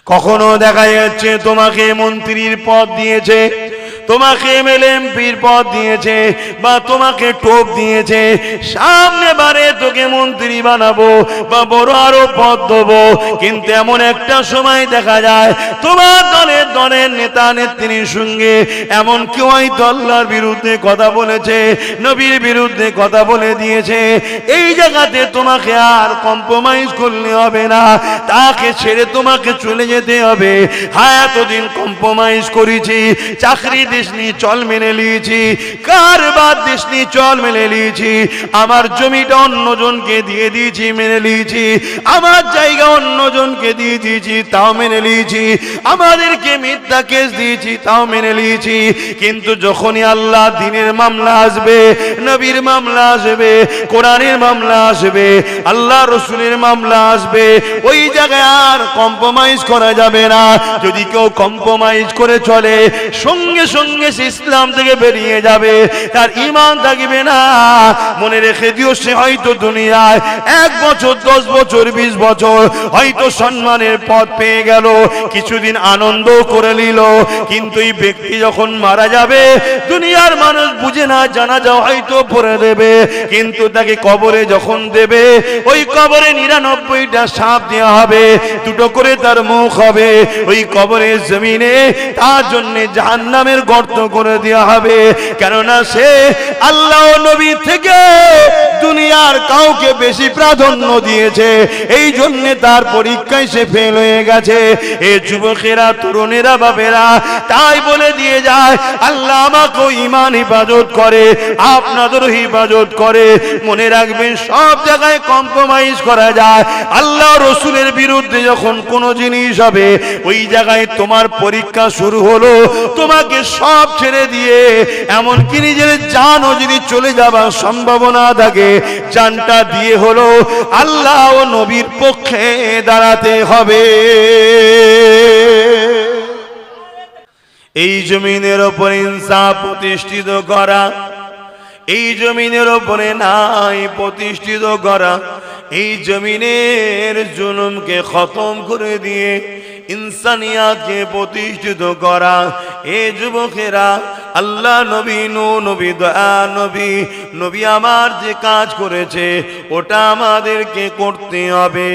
কখনো দেখা যাচ্ছে তোমাকে মন্ত্রীর পদ দিয়েছে, তোমাকে এমএলএমপির পদ দিয়েছে, বা তোমাকে টোপ দিয়েছে, সামনে বারে তোকে মন্ত্রী বানাবো বা বড় আরো পদ দেবো, কিন্তু এমন একটা সময় দেখা যায় তোমার দলের নেতা নেত্রীর সঙ্গে এমন কেউ হয়তো আল্লাহর বিরুদ্ধে কথা বলেছে, নবীর বিরুদ্ধে কথা বলে দিয়েছে। এই জায়গাতে তোমাকে আর কম্প্রোমাইজ করলে হবে না, তাকে ছেড়ে তোমাকে চলে যেতে হবে। হ্যাঁ, এতদিন কম্প্রোমাইজ করেছি, চাকরি দেশনি চল মেনে নিয়েছি, কারবার দেশনি চল মেনে নিয়েছি, আমার জমিটা অন্যজনকে দিয়ে দিয়েছি মেনে নিয়েছি, আমার জায়গা অন্যজনকে দিয়ে দিয়েছি তাও মেনে নিয়েছি, আমাদেরকে মিথ্যা কেস দিয়েছি তাও মেনে নিয়েছি। কিন্তু যখনই আল্লাহ দ্বীনের মামলা আসবে, নবীর মামলা আসবে, কোরআনের মামলা আসবে, আল্লাহ রসুলের মামলা আসবে, ওই জায়গায় আর কম্প্রোমাইজ করা যাবে না। যদি কেউ কম্প্রোমাইজ করে চলে, সঙ্গে সঙ্গে সে ইসলাম থেকে বেরিয়ে যাবে, তার ঈমান থাকবে না। মনে রেখে দিও, সে হয়তো দুনিয়ায় 1 বছর 10 বছর 20 বছর হয়তো সম্মানের পদ পেয়ে গেল, কিছুদিন আনন্দ করে নিল, কিন্তু এই ব্যক্তি যখন মারা যাবে, দুনিয়ার মানুষ বুঝে না, জানাজা হয়তো পড়ে দেবে, কিন্তু তাকে কবরে যখন দেবে, ওই কবরে 99টা সাপ দেওয়া হবে, 2টো করে তার মুখ হবে, ওই কবরের জমিনে তার জন্য জাহান্নামের গর্ত করে দেওয়া হবে। কেননা সে আল্লাহ ও নবী থেকে দুনিয়ার কাউকে বেশি প্রাধান্য দিয়েছে, এই জন্য তার পরীক্ষায় সে ফেল হয়ে গেছে। এ যুবকেরা, তরুণেরা, বাবেরা, তাই বলে দিয়ে যায়, আল্লাহ আমাকেও ঈমান হিফাজত করে, আপনাদেরও হিফাজত করে। মনে রাখবেন, সব জায়গায় কম্প্রোমাইজ করা যায়। আল্লাহ রসুলের বিরুদ্ধে যখন কোনো জিনিস হবে, ওই জায়গায় তোমার পরীক্ষা শুরু হলো, তোমাকে সব ছেড়ে দিয়ে এমনকি নিজের জানও যদি চলে যাবার সম্ভাবনা থাকে, জানটা দিয়ে হলো আল্লাহ ও নবীর পক্ষে দাঁড়াতে হবে। এই জমিনের ওপর ইনসাফ প্রতিষ্ঠিত করা, এই জমিনের ওপরে নাই প্রতিষ্ঠিত করা, এই জমিনের জুলুমকে খতম করে দিয়ে ইনসানিয়াতকে প্রতিষ্ঠিত করা। এ যুবকেরা, আল্লাহ নবী, নবী, দয়া নবী, নবী আমার যে কাজ করেছে ওটা আমাদেরকে করতে হবে।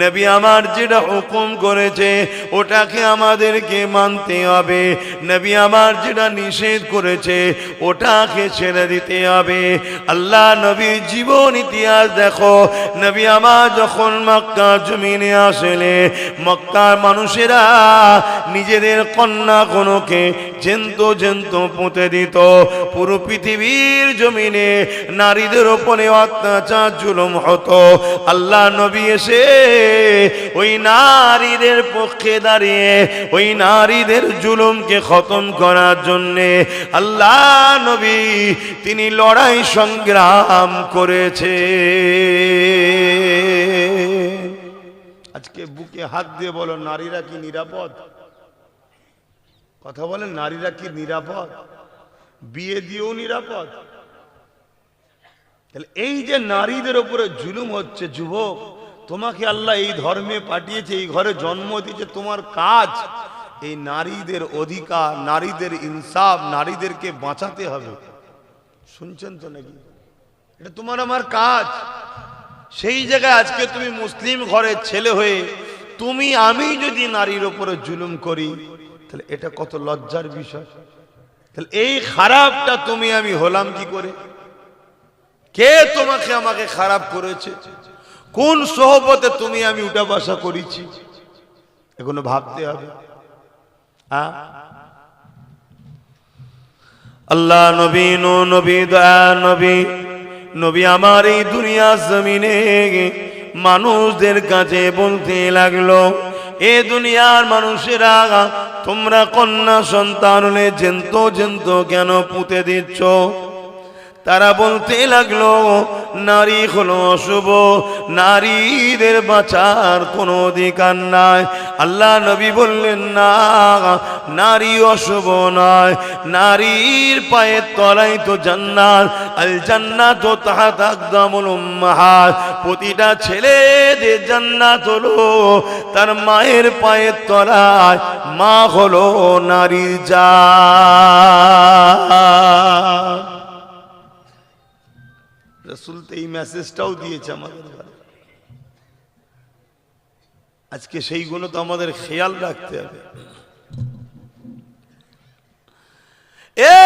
নবী আমার যেটা হুকুম করেছে ওটাকে আমাদেরকে মানতে হবে। নবী আমার যেটা নিষেধ করেছে ওটাকে ছেড়ে দিতে হবে। আল্লাহ নবীর জীবন ইতিহাস দেখো। নবী আমার যখন মক্কা জমিনে আসলে, মক্কার মানুষেরা নিজেদের কন্যা কোনকে জেন্ত পুঁতে দিত। পুরো পৃথিবীর জমিনে নারীদের উপরে অত্যাচার জুলুম হতো। আল্লাহ নবী এসে ওই নারীদের পক্ষে দাঁড়িয়ে ওই নারীদের জুলুমকে খতম করার জন্যে আল্লাহ নবী তিনি লড়াই সংগ্রাম করেছে। আজকে বুকে হাত দিয়ে বলো, নারীরা কি নিরাপদ? কথা বলেন, নারীরা কি নিরাপদ? বিয়ে দিয়েও নিরাপদ? তাহলে এই যে নারীদের উপরে জুলুম হচ্ছে, যুবক, তোমাকে আল্লাহ এই ধর্মে পাঠিয়েছে, এই ঘরে জন্ম দিয়েছে, তোমার কাজ এই নারীদের অধিকার, নারীদের ইনসাফ, নারীদেরকে বাঁচাতে হবে। শুনছেন তো নাকি? এটা তোমার আমার কাজ। সেই জায়গায় আজকে তুমি মুসলিম ঘরের ছেলে হয়ে তুমি আমি যদি নারীর উপরে জুলুম করি, তাহলে এটা কত লজ্জার বিষয়। তাহলে এই খারাপটা তুমি আমি হলাম কি করে? কে তোমাকে আমাকে খারাপ করেছে? কোন সোহবতে তুমি আমি উঠা বসা করেছি? এগুলো ভাবতে হবে। আল্লাহ নবী, নবী, দয়া নবী, নবী আমার এই দুনিয়া জমিনে মানুষদের কাছে বলতে লাগলো, এ দুনিয়ার মানুষেরা, তোমরা কন্যা সন্তান হলে জেন্ত কেন পুঁতে দিচ্ছ? তারা বলতে লাগলো, নারী হলো অশুভ, নারীদের বাঁচার কোনো অধিকার নাই। আল্লাহ নবী বললেন না, নারী অশুভ নয়, নারীর পায়ের তলায় তো জান্নাত, আল জান্নাত তাহাত আকদামুল উম্মাহাত। প্রতিটা ছেলেদের জান্নাত হলো তার মায়ের পায়ের তলায়, মা হলো নারীর জান। রাসূল তো এই মেসেজটাও দিয়েছে আমাদের। আজকে সেইগুলো তো আমাদের খেয়াল রাখতে হবে। এ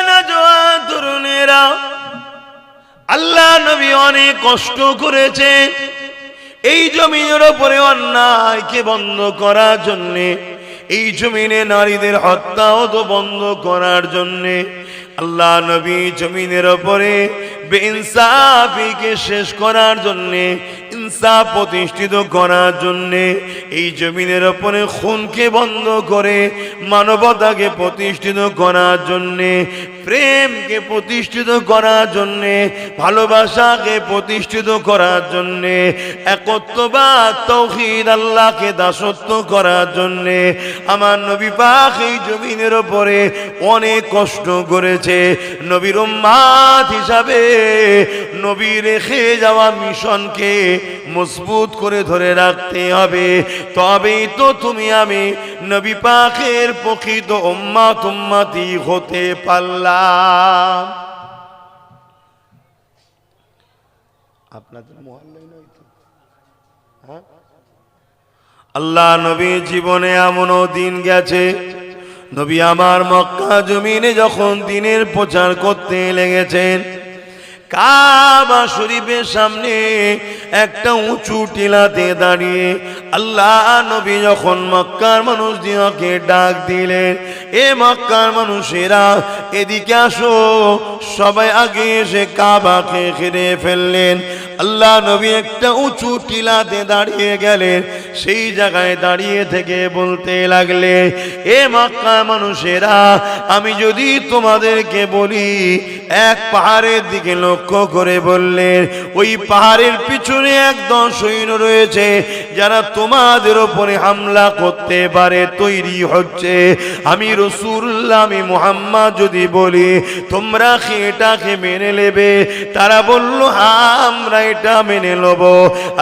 নওজোয়ান তরুণেরা, আল্লাহ নবী অনেক কষ্ট করেছেন এই জমিনের উপরে অন্যায়কে বন্ধ করার জন্যে, এই জমিনে নারীদের হত্যাও তো বন্ধ করার জন্যে। আল্লাহ নবী জমিনের উপরে বেইনসাফিকে শেষ করার জন্যে, ইনসাফ প্রতিষ্ঠিত করার জন্যে, এই জমিনের উপরে খুনকে বন্ধ করে মানবতাকে প্রতিষ্ঠিত করার জন্যে, প্রেমকে প্রতিষ্ঠিত করার জন্যে, ভালোবাসাকে প্রতিষ্ঠিত করার জন্যে, একত্ববাদ তাওহীদ আল্লাহকে দাসত্ব করার জন্যে আমার নবী পাক এই জমিনের উপরে অনেক কষ্ট করেছে। নবীর উম্মত হিসাবে নবী রেখে যাওয়া মিশনকে মজবুত করে ধরে রাখতে হবে, তবেই তো তুমি আমি নবী পাকের প্রকৃত উম্মত উম্মতি হতে পারলাম। আপনাদের মহল্লায় নয় তো? হ্যাঁ, আল্লাহ নবী জীবনে এমনও দিন গেছে, নবী আমার মক্কা জমিনে যখন দ্বীনের প্রচার করতে লেগেছেন, কাবা শরীফের সামনে একটা উঁচু টিলাতে দাঁড়িয়ে আল্লাহ নবী যখন মক্কার মানুষদেরকে ডাক দিলেন, এ মক্কার মানুষেরা এদিকে আসো, সবাই আগে এসে কাবাকে ঘিরে ফেললেন। আল্লাহ নবী একটা উঁচু টিলাতে দাঁড়িয়ে গেলেন, সেই জায়গায় দাঁড়িয়ে থেকে বলতে লাগলে, এ মক্কার মানুষেরা, আমি যদি তোমাদেরকে বলি, এক পাহাড়ের দিকে লক্ষ্য করে বললেন, ওই পাহাড়ের পিছনে একদল সৈন্য রয়েছে যারা তোমাদের উপরে হামলা করতে পারে তৈরি হচ্ছে। আমি রাসূলুল্লাহ, আমি মুহাম্মদ যদি বলি তোমরা কি এটাকে মেনে নেবে? তারা বলল হ্যাঁ, আমরা এটা মেনে নেব।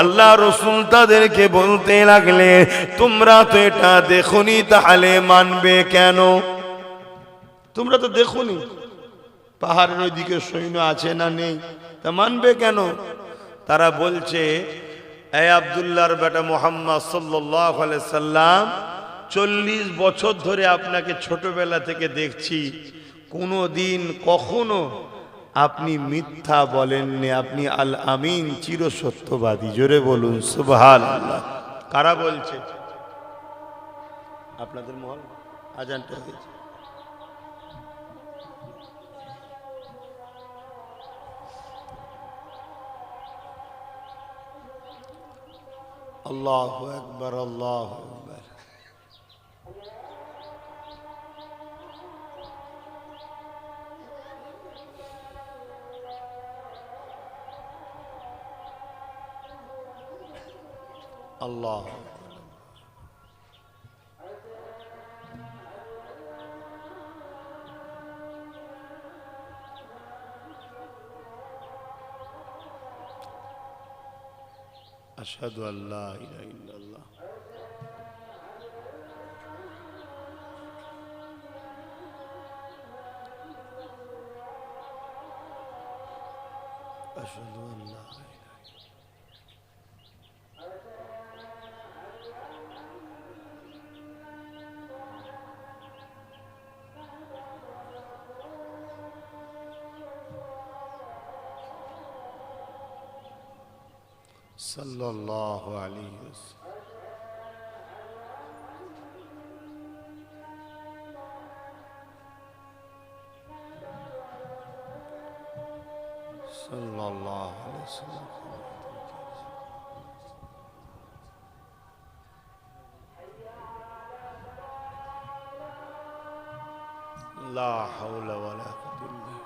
আল্লাহ রাসূল তাদেরকে বলতে লাগলে, তোমরা তো এটা দেখোনি, তাহলে মানবে কেন? তোমরা তো দেখোনি পাহাড়ের ওইদিকে সৈন্য আছে না নেই, তা মানবে কেন? তারা বলছে, এ আব্দুল্লাহর বেটা মুহাম্মদ সাল্লাল্লাহু আলাইহি সাল্লাম, 40 বছর ধরে আপনাকে ছোটবেলা থেকে দেখছি, কোনো দিন কখনো আপনি মিথ্যা বলেননি, আপনি আল আমিন, চিরসত্যবাদী। জোরে বলুন সুবহানাল্লাহ। কারা বলছে? আপনাদের মহল আজানটা হয়েছে। আল্লাহু আকবার, আল্লাহু আকবার। আল্লাহ আশহাদু আল্লা ইলাহা ইল্লাল্লাহ। আশহাদু আল্লা সাল্লাল্লাহু আলাইহি ওয়াসাল্লাম। সাল্লাল্লাহু আলাইহি ওয়াসাল্লাম। লা হাওলা ওয়ালা কুওয়াতা ইল্লা বিল্লাহ।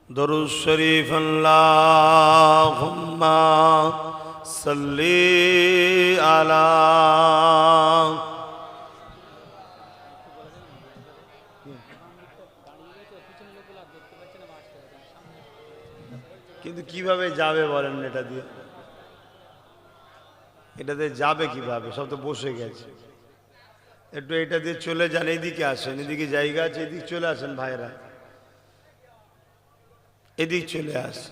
দরুদ শরীফ আল্লাহুম্মা সাল্লি আলা কিন্তু কিভাবে যাবে বলেন এটা দিয়ে, এটাতে যাবে কিভাবে? সব তো বসে গেছে। একটু এটা দিয়ে চলে যান, এদিকে আসেন, এদিকে জায়গা আছে, এদিকে চলে আসেন ভাইরা, এদিক চলে আসে।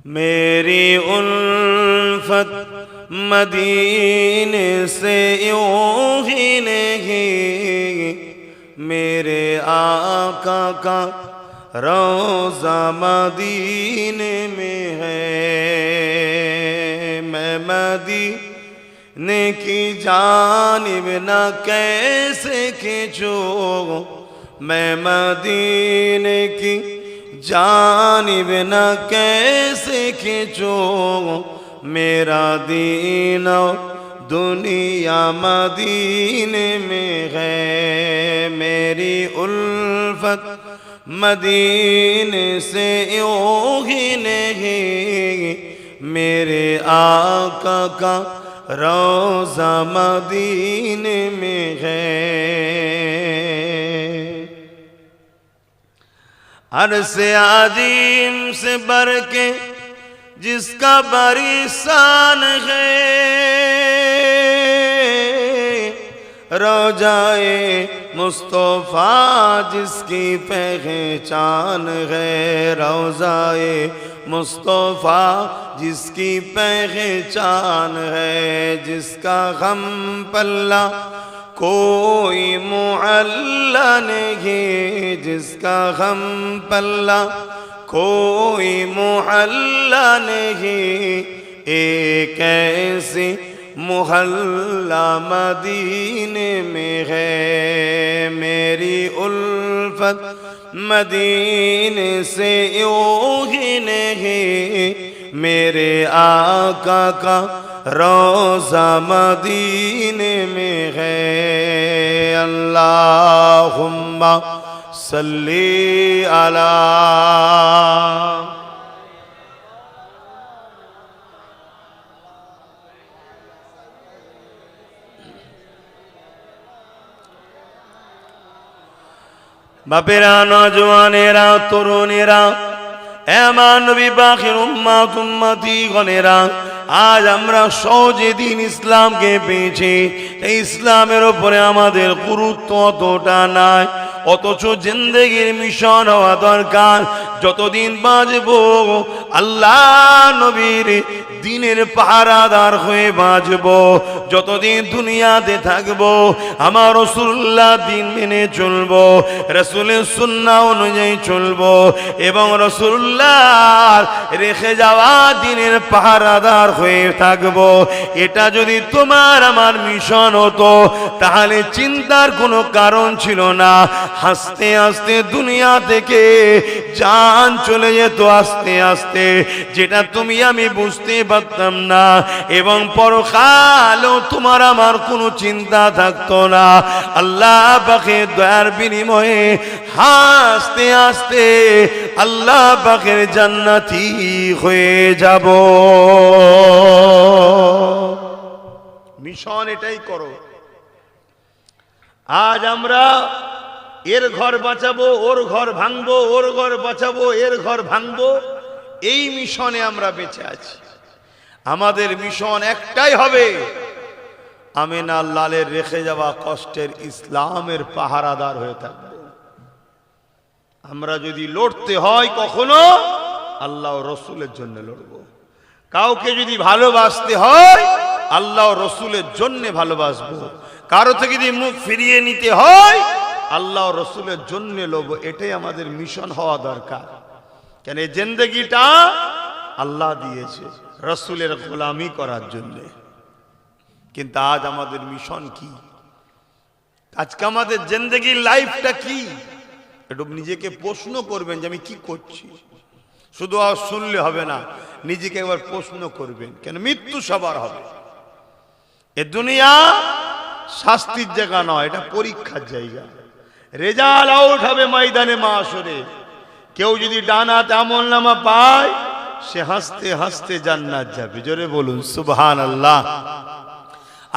मेरी उल्फत मदीने से यूं ही नहीं, मेरे आका का रोज़ा मदीने में है। मैं मदीने की जानिब न कैसे खींचूं, मैं मदीने की जानिब न कैसे खींचो, मेरा दीन दुनिया मदीने में है। मेरी उल्फत मदीने से यूं ही नहीं, मेरे आका का रोज़ा मदीने में है। अरसे आजीम से बढ़ के जिसका बड़ी शान है, रोजाए मुस्तफा जिसकी पहचान है, रोजाए मुस्तफा जिसकी पहचान है, जिसका गम पल्ला कोई मुअल्ला नहीं, जिसका गम पल्ला कोई मुअल्ला नहीं, एक ऐसी मोहल्ला मदीने में है। मेरी उल्फत मदीने से यूं ही नहीं, मेरे आका का रोज़ा मदीने में है। अल्लाहुम्मा सल्ली अला বাপেরা, নওজওয়ানেরা, তরুণেরা, এমান নবী বাখির উম্মাত উম্মতি গণেরা, আজ আমরা সহজে দিন ইসলামকে পেয়েছি। এই ইসলামের উপরে আমাদের গুরুত্ব অতটা নাই, অথচ জিন্দেগির মিশন হওয়া দরকার। যতদিন বাঁচব আল্লাহ নবীর দিনের পাহারাদার হয়ে বাঁচব, যতদিন দুনিয়াতে থাকব আমার রাসূলুল্লাহ দিন মেনে চলব, রাসূলের সুন্নাহ অনুযায়ী চলব এবং রাসূলুল্লাহ রেখে যাওয়া দিনের পাহারাদার হয়ে থাকব। এটা যদি তোমার আমার মিশন হতো তাহলে চিন্তার কোনো কারণ ছিল না। হাসতে হাসতে দুনিয়া থেকে জান চলে যেত আস্তে আস্তে, যেটা তুমি আমি বুঝতে পারতাম না, এবং পরকালও তোমার আমার কোনো চিন্তা থাকতো না। আল্লাহ পাকের দয়ার বিনিময়ে হাসতে হাসতে আল্লাহ পাকের জান্নাতি হয়ে যাব। মিশন এটাই করো। আজ আমরা এর ঘর বাঁচাবো, ওর ঘর ভাঙবো, ওর ঘর বাঁচাবো, এর ঘর ভাঙবো, এই মিশনে আমরা বেঁচে আছি। আমাদের মিশন একটাই হবে, আমিনা লালের রেখে যাওয়া কষ্টের ইসলামের পাহারাদার হয়ে থাকবো। আমরা যদি লড়তে হয় কখনো আল্লাহ ও রসুলের জন্য লড়বো। কাউকে যদি ভালোবাসতে হয় আল্লাহ ও রসুলের জন্য ভালোবাসবো, কারো থেকে যদি মুখ ফিরিয়ে নিতে হয় আল্লাহ ও রসুলের জন্য লড়বো। এটাই আমাদের মিশন হওয়া দরকার। কেন এই জিন্দেগিটা আল্লাহ দিয়েছে রসুলের গোলামি করার জন্য। কিন্তু আজ আমাদের মিশন কি? আজকে আমাদের জিন্দেগির লাইফটা কি? একটু নিজেকে প্রশ্ন করবেন যে আমি কি করছি। শুধু আর শুনলে হবে না, নিজেকে একবার প্রশ্ন করবেন। কেন মৃত্যু সবার হবে। এ দুনিয়া শাস্তির জায়গা নয়, এটা পরীক্ষার জায়গা। রেজাল্ট আউট হবে ময়দানে মাশরে। কেউ যদি ডানাতে আমলনামা পায় সে হাসতে হাসতে জান্নাত যাবে, জোরে বলুন সুবহানাল্লাহ।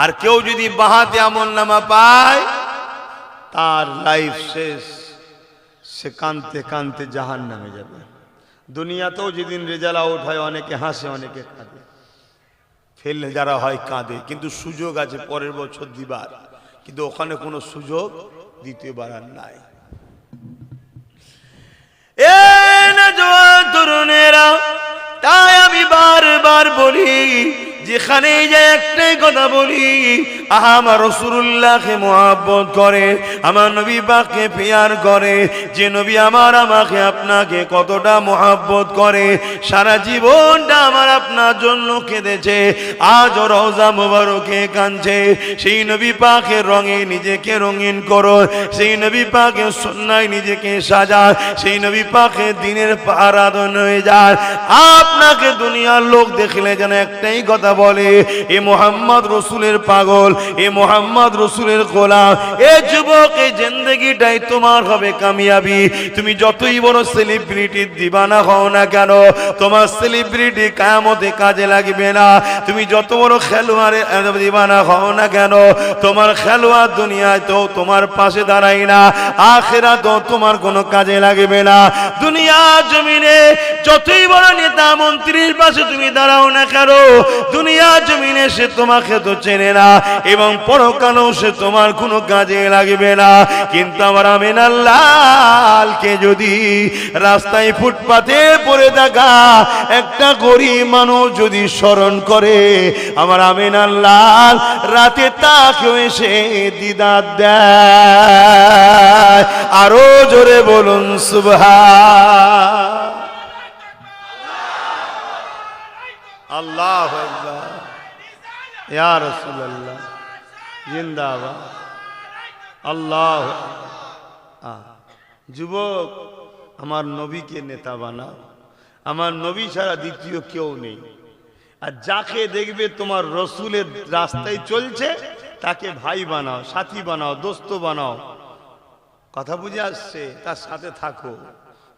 আর কেউ যদি বাহাতে আমলনামা পায় তার লাইফ শেষ, সে কাঁদতে কাঁদতে জাহান্নামে যাবে। দুনিয়াতেও যেদিন রেজাল্ট আউট হয় অনেকে হাসে অনেকে কাঁদে, ফেল যারা হয় কাঁদে, কিন্তু সুযোগ আছে পরের বছর দিবার, কিন্তু ওখানে কোনো সুযোগ দ্বিতীয়বার আর নাই। এ নওজোয়ান তরুণেরা, তাই আমি বারবার বলি, যেখানে যে একটাই কথা বলি, আমার রাসূলুল্লাহকে মুহাব্বত করে, আমার নবী পাককে প্যার করে, যে নবী আমাকে আপনাকে কতটা মুহাব্বত করে, সারা জীবনটা আমার আপনার জন্য কেঁদেছে, আজ রওজা মুবারকে কাঁদছে। সেই নবী পাকের রঙে নিজেকে রঙিন করো, সেই নবী পাকের সুন্নায় নিজেকে সাজান, সেই নবী পাকের দিনের আরাধন হয়ে যায়। আপনাকে দুনিয়ার লোক দেখলে যেন একটাই কথা বলে, এ মোহাম্মদ রসুলের পাগল, এ মোহাম্মদ রসুলের গোলাম। এ যুবক, এই জিন্দেগিটাই তোমার হবে কামিয়াবি। তুমি যতই বড় সেলিব্রিটির দিবানা হও না কেন, তোমার সেলিব্রিটি কিয়ামতে কাজে লাগবে না। তুমি যত বড় খেলোয়াড়ের দিবানা হও না কেন, তোমার খেলোয়াড় দুনিয়ায় তো তোমার পাশে দাঁড়ায় না, আখিরাতেও তোমার কোনো কাজে লাগবে না। দুনিয়া জমিনে যতই বড় নেতা মন্ত্রীর পাশে তুমি দাঁড়াও না কেন, দুনিয়া জমিনে সে তোমাকে তো চেনে না, এবং পরকালেও সে তোমার কোনো কাজে লাগবে না। কিন্তু আমার আমিনার লালকে যদি রাস্তায় ফুটপাতে পড়ে থাকা একটা গরিব মানুষ যদি স্মরণ করে, আমার আমিনার লাল রাতে তাকেও এসে দিদার দেয়। আরো জোরে বলুন সুবহান আল্লাহু আকবার, ইয়া রাসূলুল্লাহ জিন্দাবাদ, আল্লাহ। যুবক, আমার নবীকে নেতা বানাও, আমার নবী ছাড়া দ্বিতীয় কেউ নেই। আর যাকে দেখবে তোমার রসুলের রাস্তায় চলছে তাকে ভাই বানাও, সাথী বানাও, দোস্ত বানাও। কথা বুঝে আসছে? তার সাথে থাকো,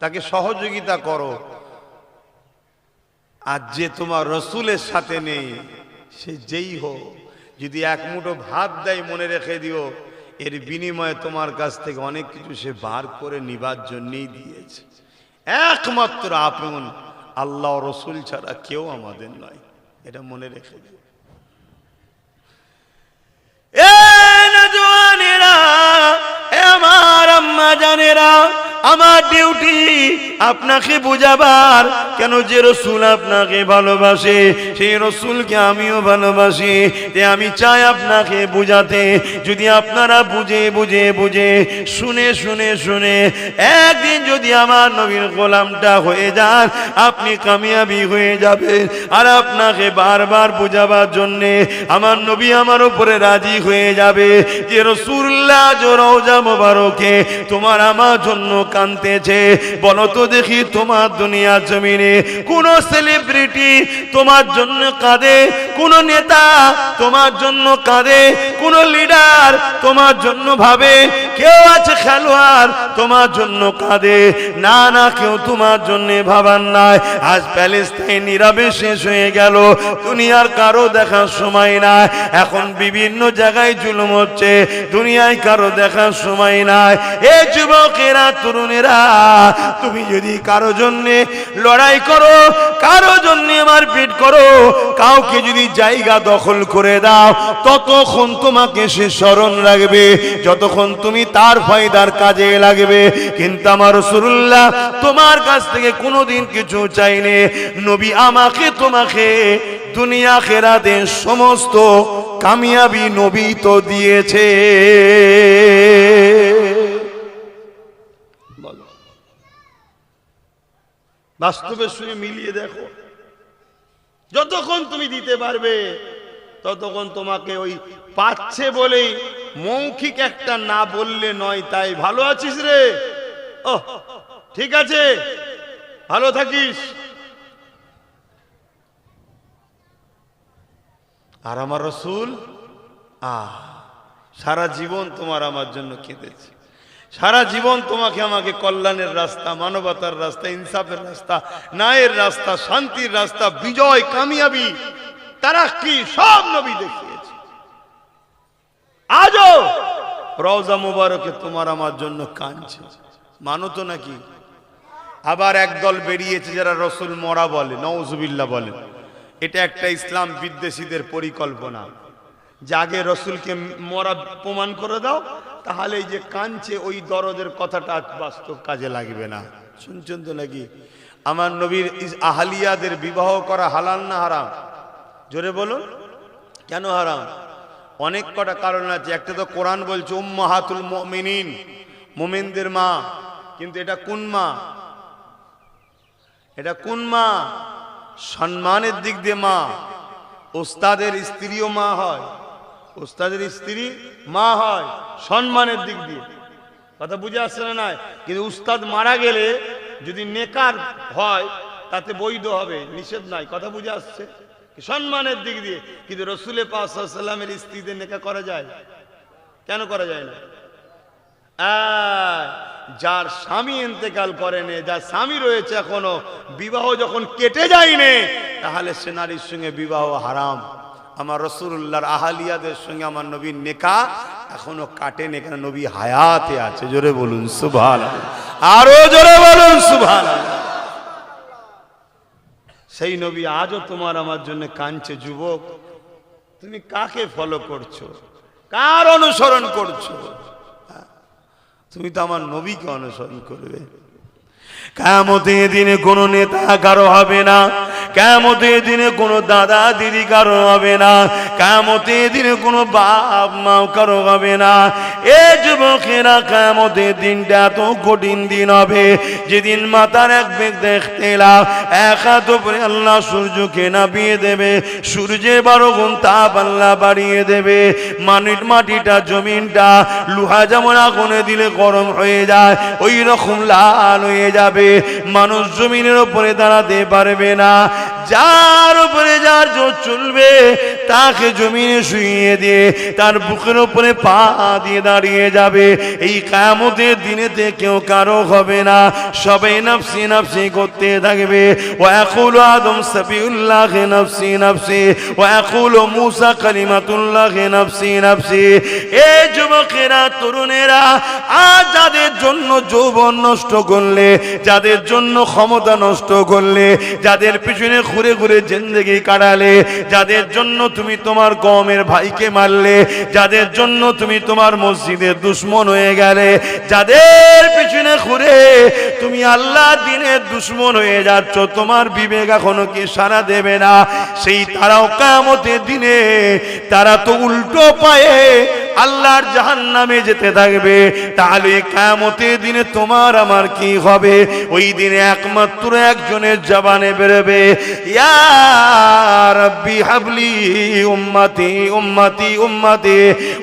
তাকে সহযোগিতা করো। আর যে তোমার রসুলের সাথে নেই, সে যেই হোক, যদি এক মুঠো ভাত দেয় মনে রেখে দিও, এর বিনিময়ে তোমার কাছ থেকে অনেক কিছু সে বার করে নিবার জন্যই দিয়েছে। একমাত্র আপন আল্লাহ রসুল ছাড়া কেউ আমাদের নয়, এটা মনে রেখে দিও। এ নওজোয়ানেরা, আমার আম্মা জানেরা, আমার ডিউটি আপনাকে বুঝাবার। কেন? যে রসুল আপনাকে ভালোবাসে সেই রসুলকে আমিও ভালোবাসি, যে আমি চাই আপনাকে বুঝাতে। যদি আপনারা বুঝে বুঝে বুঝে শুনে শুনে শুনে একদিন যদি আমার নবীর গোলামটা হয়ে যান, আপনি কামিয়াবি হয়ে যাবেন। আর আপনাকে বারবার বুঝাবার জন্যে আমার নবী আমার উপরে রাজি হয়ে যাবে, যে রাসূলুল্লাহ রওজা মুবারকে তোমার আমার জন্য কাঁদতেছে। বলো তো দেখি, তোমার দুনিয়া জমিনে কোন সেলিব্রিটি তোমার জন্য কাঁদে? কোন নেতা তোমার জন্য কাঁদে? কোন লিডার তোমার জন্য ভাবে? কেউ আছে খেলোয়াড় তোমার জন্য কাঁদে? না না, কেউ তোমার জন্য ভাবার নাই। আজ প্যালেস্টাইন নীরবে শেষ হয়ে গেল, দুনিয়ার কারো দেখার সময় নাই। এখন বিভিন্ন জায়গায় জুলুম হচ্ছে, দুনিয়ায় কারো দেখার সময় নাই। এ যুবকেরা, তরুণেরা, তুমি যদি কারো জন্য লড়াই করো, কারো জন্য মারপিট করো, কাউকে যদি জায়গা দখল করে দাও, ততক্ষণ তোমাকে সে স্মরণ রাখবে যতক্ষণ তুমি তার ফায়দার কাজে লাগবে। কিন্তু আমার রাসূলুল্লাহ তোমার কাছ থেকে কোনোদিন কিছু চাইনি। নবী আমাকে তোমাকে দুনিয়া আখিরাতের সমস্ত কামিয়াবি নবী তো দিয়েছে। বাস্তবের সঙ্গে মিলিয়ে দেখো, যতক্ষণ তুমি দিতে পারবে ততক্ষণ তোমাকে ওই পাচ্ছে বলেই মৌখিক একটা না বললে নয়, তাই ভালো আছিস রে, ও ঠিক আছে, ভালো থাকিস। আর আমার রাসূল সারা জীবন তোমার আমার জন্য কেঁদেছে, সারা জীবন তোমাকে আমাকে কল্যাণের রাস্তা, মানবতার রাস্তা, ইনসাফের রাস্তা, ন্যায়ের রাস্তা, শান্তির রাস্তা, বিজয়, কামিয়াবি, তারাক্কি সব নবী দেখিয়েছে। আজও রওজা মুবারকে তোমার আমার জন্য কাঁদছে, মানো তো নাকি? আবার একদল বেরিয়েছে যারা রাসূল মরা বলে, নাউজুবিল্লাহ বলে। এটা একটা ইসলাম বিদ্বেষীদের পরিকল্পনা, যে আগে রাসূলকে মরা প্রমাণ করে দাও, তাহলে এই যে কাঁদছে ওই দরদের কথাটা বাস্তব কাজে লাগবে না। শুনছেন তো নাকি? আমার নবীর আহলিয়াদের বিবাহ করা হালাল না হারাম? জোরে বলুন, কেন হারাম? অনেক কটা কারণ আছে। একটা তো কোরআন বলছে উম্মাহাতুল মুমিনিন, মুমিনদের মা। কিন্তু এটা কোন মা? এটা কোন মা? সম্মানের দিক দিয়ে মা। ওস্তাদের স্ত্রীও মা হয়, ওস্তাদের স্ত্রী মা হয় সম্মানের দিক দিয়ে। কথা বুঝে আসছে না? নাই, কিন্তু উস্তাদ মারা গেলে যদি নেকার হয় তাতে বৈধ হবে, নিষেধ নাই। কথা বুঝে আসছে? সম্মানের দিক দিয়ে। কিন্তু রাসূলে পাক সাল্লাল্লাহু আলাইহি ওয়াসাল্লামের স্ত্রীদের নেকা করা যায়? কেন করা যায় না? যার স্বামী ইন্তেকাল করেনি, যার স্বামী রয়েছে এখনো, বিবাহ যখন কেটে যায়নি, তাহলে সে নারীর সঙ্গে বিবাহ হারাম। আমার রাসূলুল্লাহর আহলিয়াদের সঙ্গে আমার নবীর নেকা এখনো কাটেনি, কেন নবী হায়াতে আছে। জোরে বলুন সুবহানাল্লাহ, আরো জোরে বলুন সুবহানাল্লাহ। সেই নবী আজও তোমার আমার জন্য কাঁদছে। যুবক, তুমি কাকে ফলো করছো? কার অনুসরণ করছো? তুমি তো আমার নবীকে অনুসরণ করবে। কিয়ামতের দিনে কোনো নেতা কারো হবে না, কিয়ামতের দিনে কোনো দাদা দিদি কারো হবে না, কিয়ামতের দিনে কোনো বাপ মা কারো হবে না। এ যুবকেরা, কিয়ামতের দিনটা এত কঠিন দিন হবে, যেদিন মাথার এক বেগ দেখতে লাভ, এক হাত উপরে আল্লাহ সূর্যকে নামিয়ে দেবে, সূর্যে 12 গুণ তাপ আল্লাহ বাড়িয়ে দেবে। মাটিটা, জমিনটা লোহা যেমন আগুনে দিলে গরম হয়ে যায়, ওই রকম লাল হয়ে যাবে। মানুষ জমিনের উপরে দাঁড়াতে পারবে না। যার উপরে যার জোর চলবে, তাকে জমিনে শুইয়ে দিয়ে তার বুকের উপরে পা দিয়ে দাঁড়িয়ে যাবে। এই কিয়ামতের দিনেতে কেউ কারো হবে না, সবাই নফসি নফসি করতে থাকবে। ওয়া ইয়াকুলু আদম সাবিউল্লাহ নফসি নফসি, ওয়া ইয়াকুলু মূসা কালিমাতুল্লাহ নফসি নফসি। এই যুবকেরা, তরুণেরা, আজ যাদের জন্য যৌবন নষ্ট করলে, যাদের জন্য ক্ষমতা নষ্ট করলে, যাদের পিছনে ঘুরে ঘুরে জিন্দেগি কাটালে, যাদের জন্য তুমি তোমার কওমের ভাইকে মারলে, যাদের জন্য তুমি তোমার মসজিদের দুশমন হয়ে গেলে, যাদের পিছনে ঘুরে তুমি আল্লাহ দ্বীনের দুশমন হয়ে যাচ্ছ, তোমার বিবেক এখনো কি সাড়া দেবে না? সেই তারাও কিয়ামতের দিনে তারা তো উল্টো পায়ে আল্লাহর জাহান্নামে যেতে থাকবে। তাহলে কিয়ামতের দিনে তোমার আমার কি হবে? ওই দিনে একমাত্র একজনের জবানে বেরোবে, ইয়া রাব্বি হাবলি উম্মতি উম্মতি উম্মতি।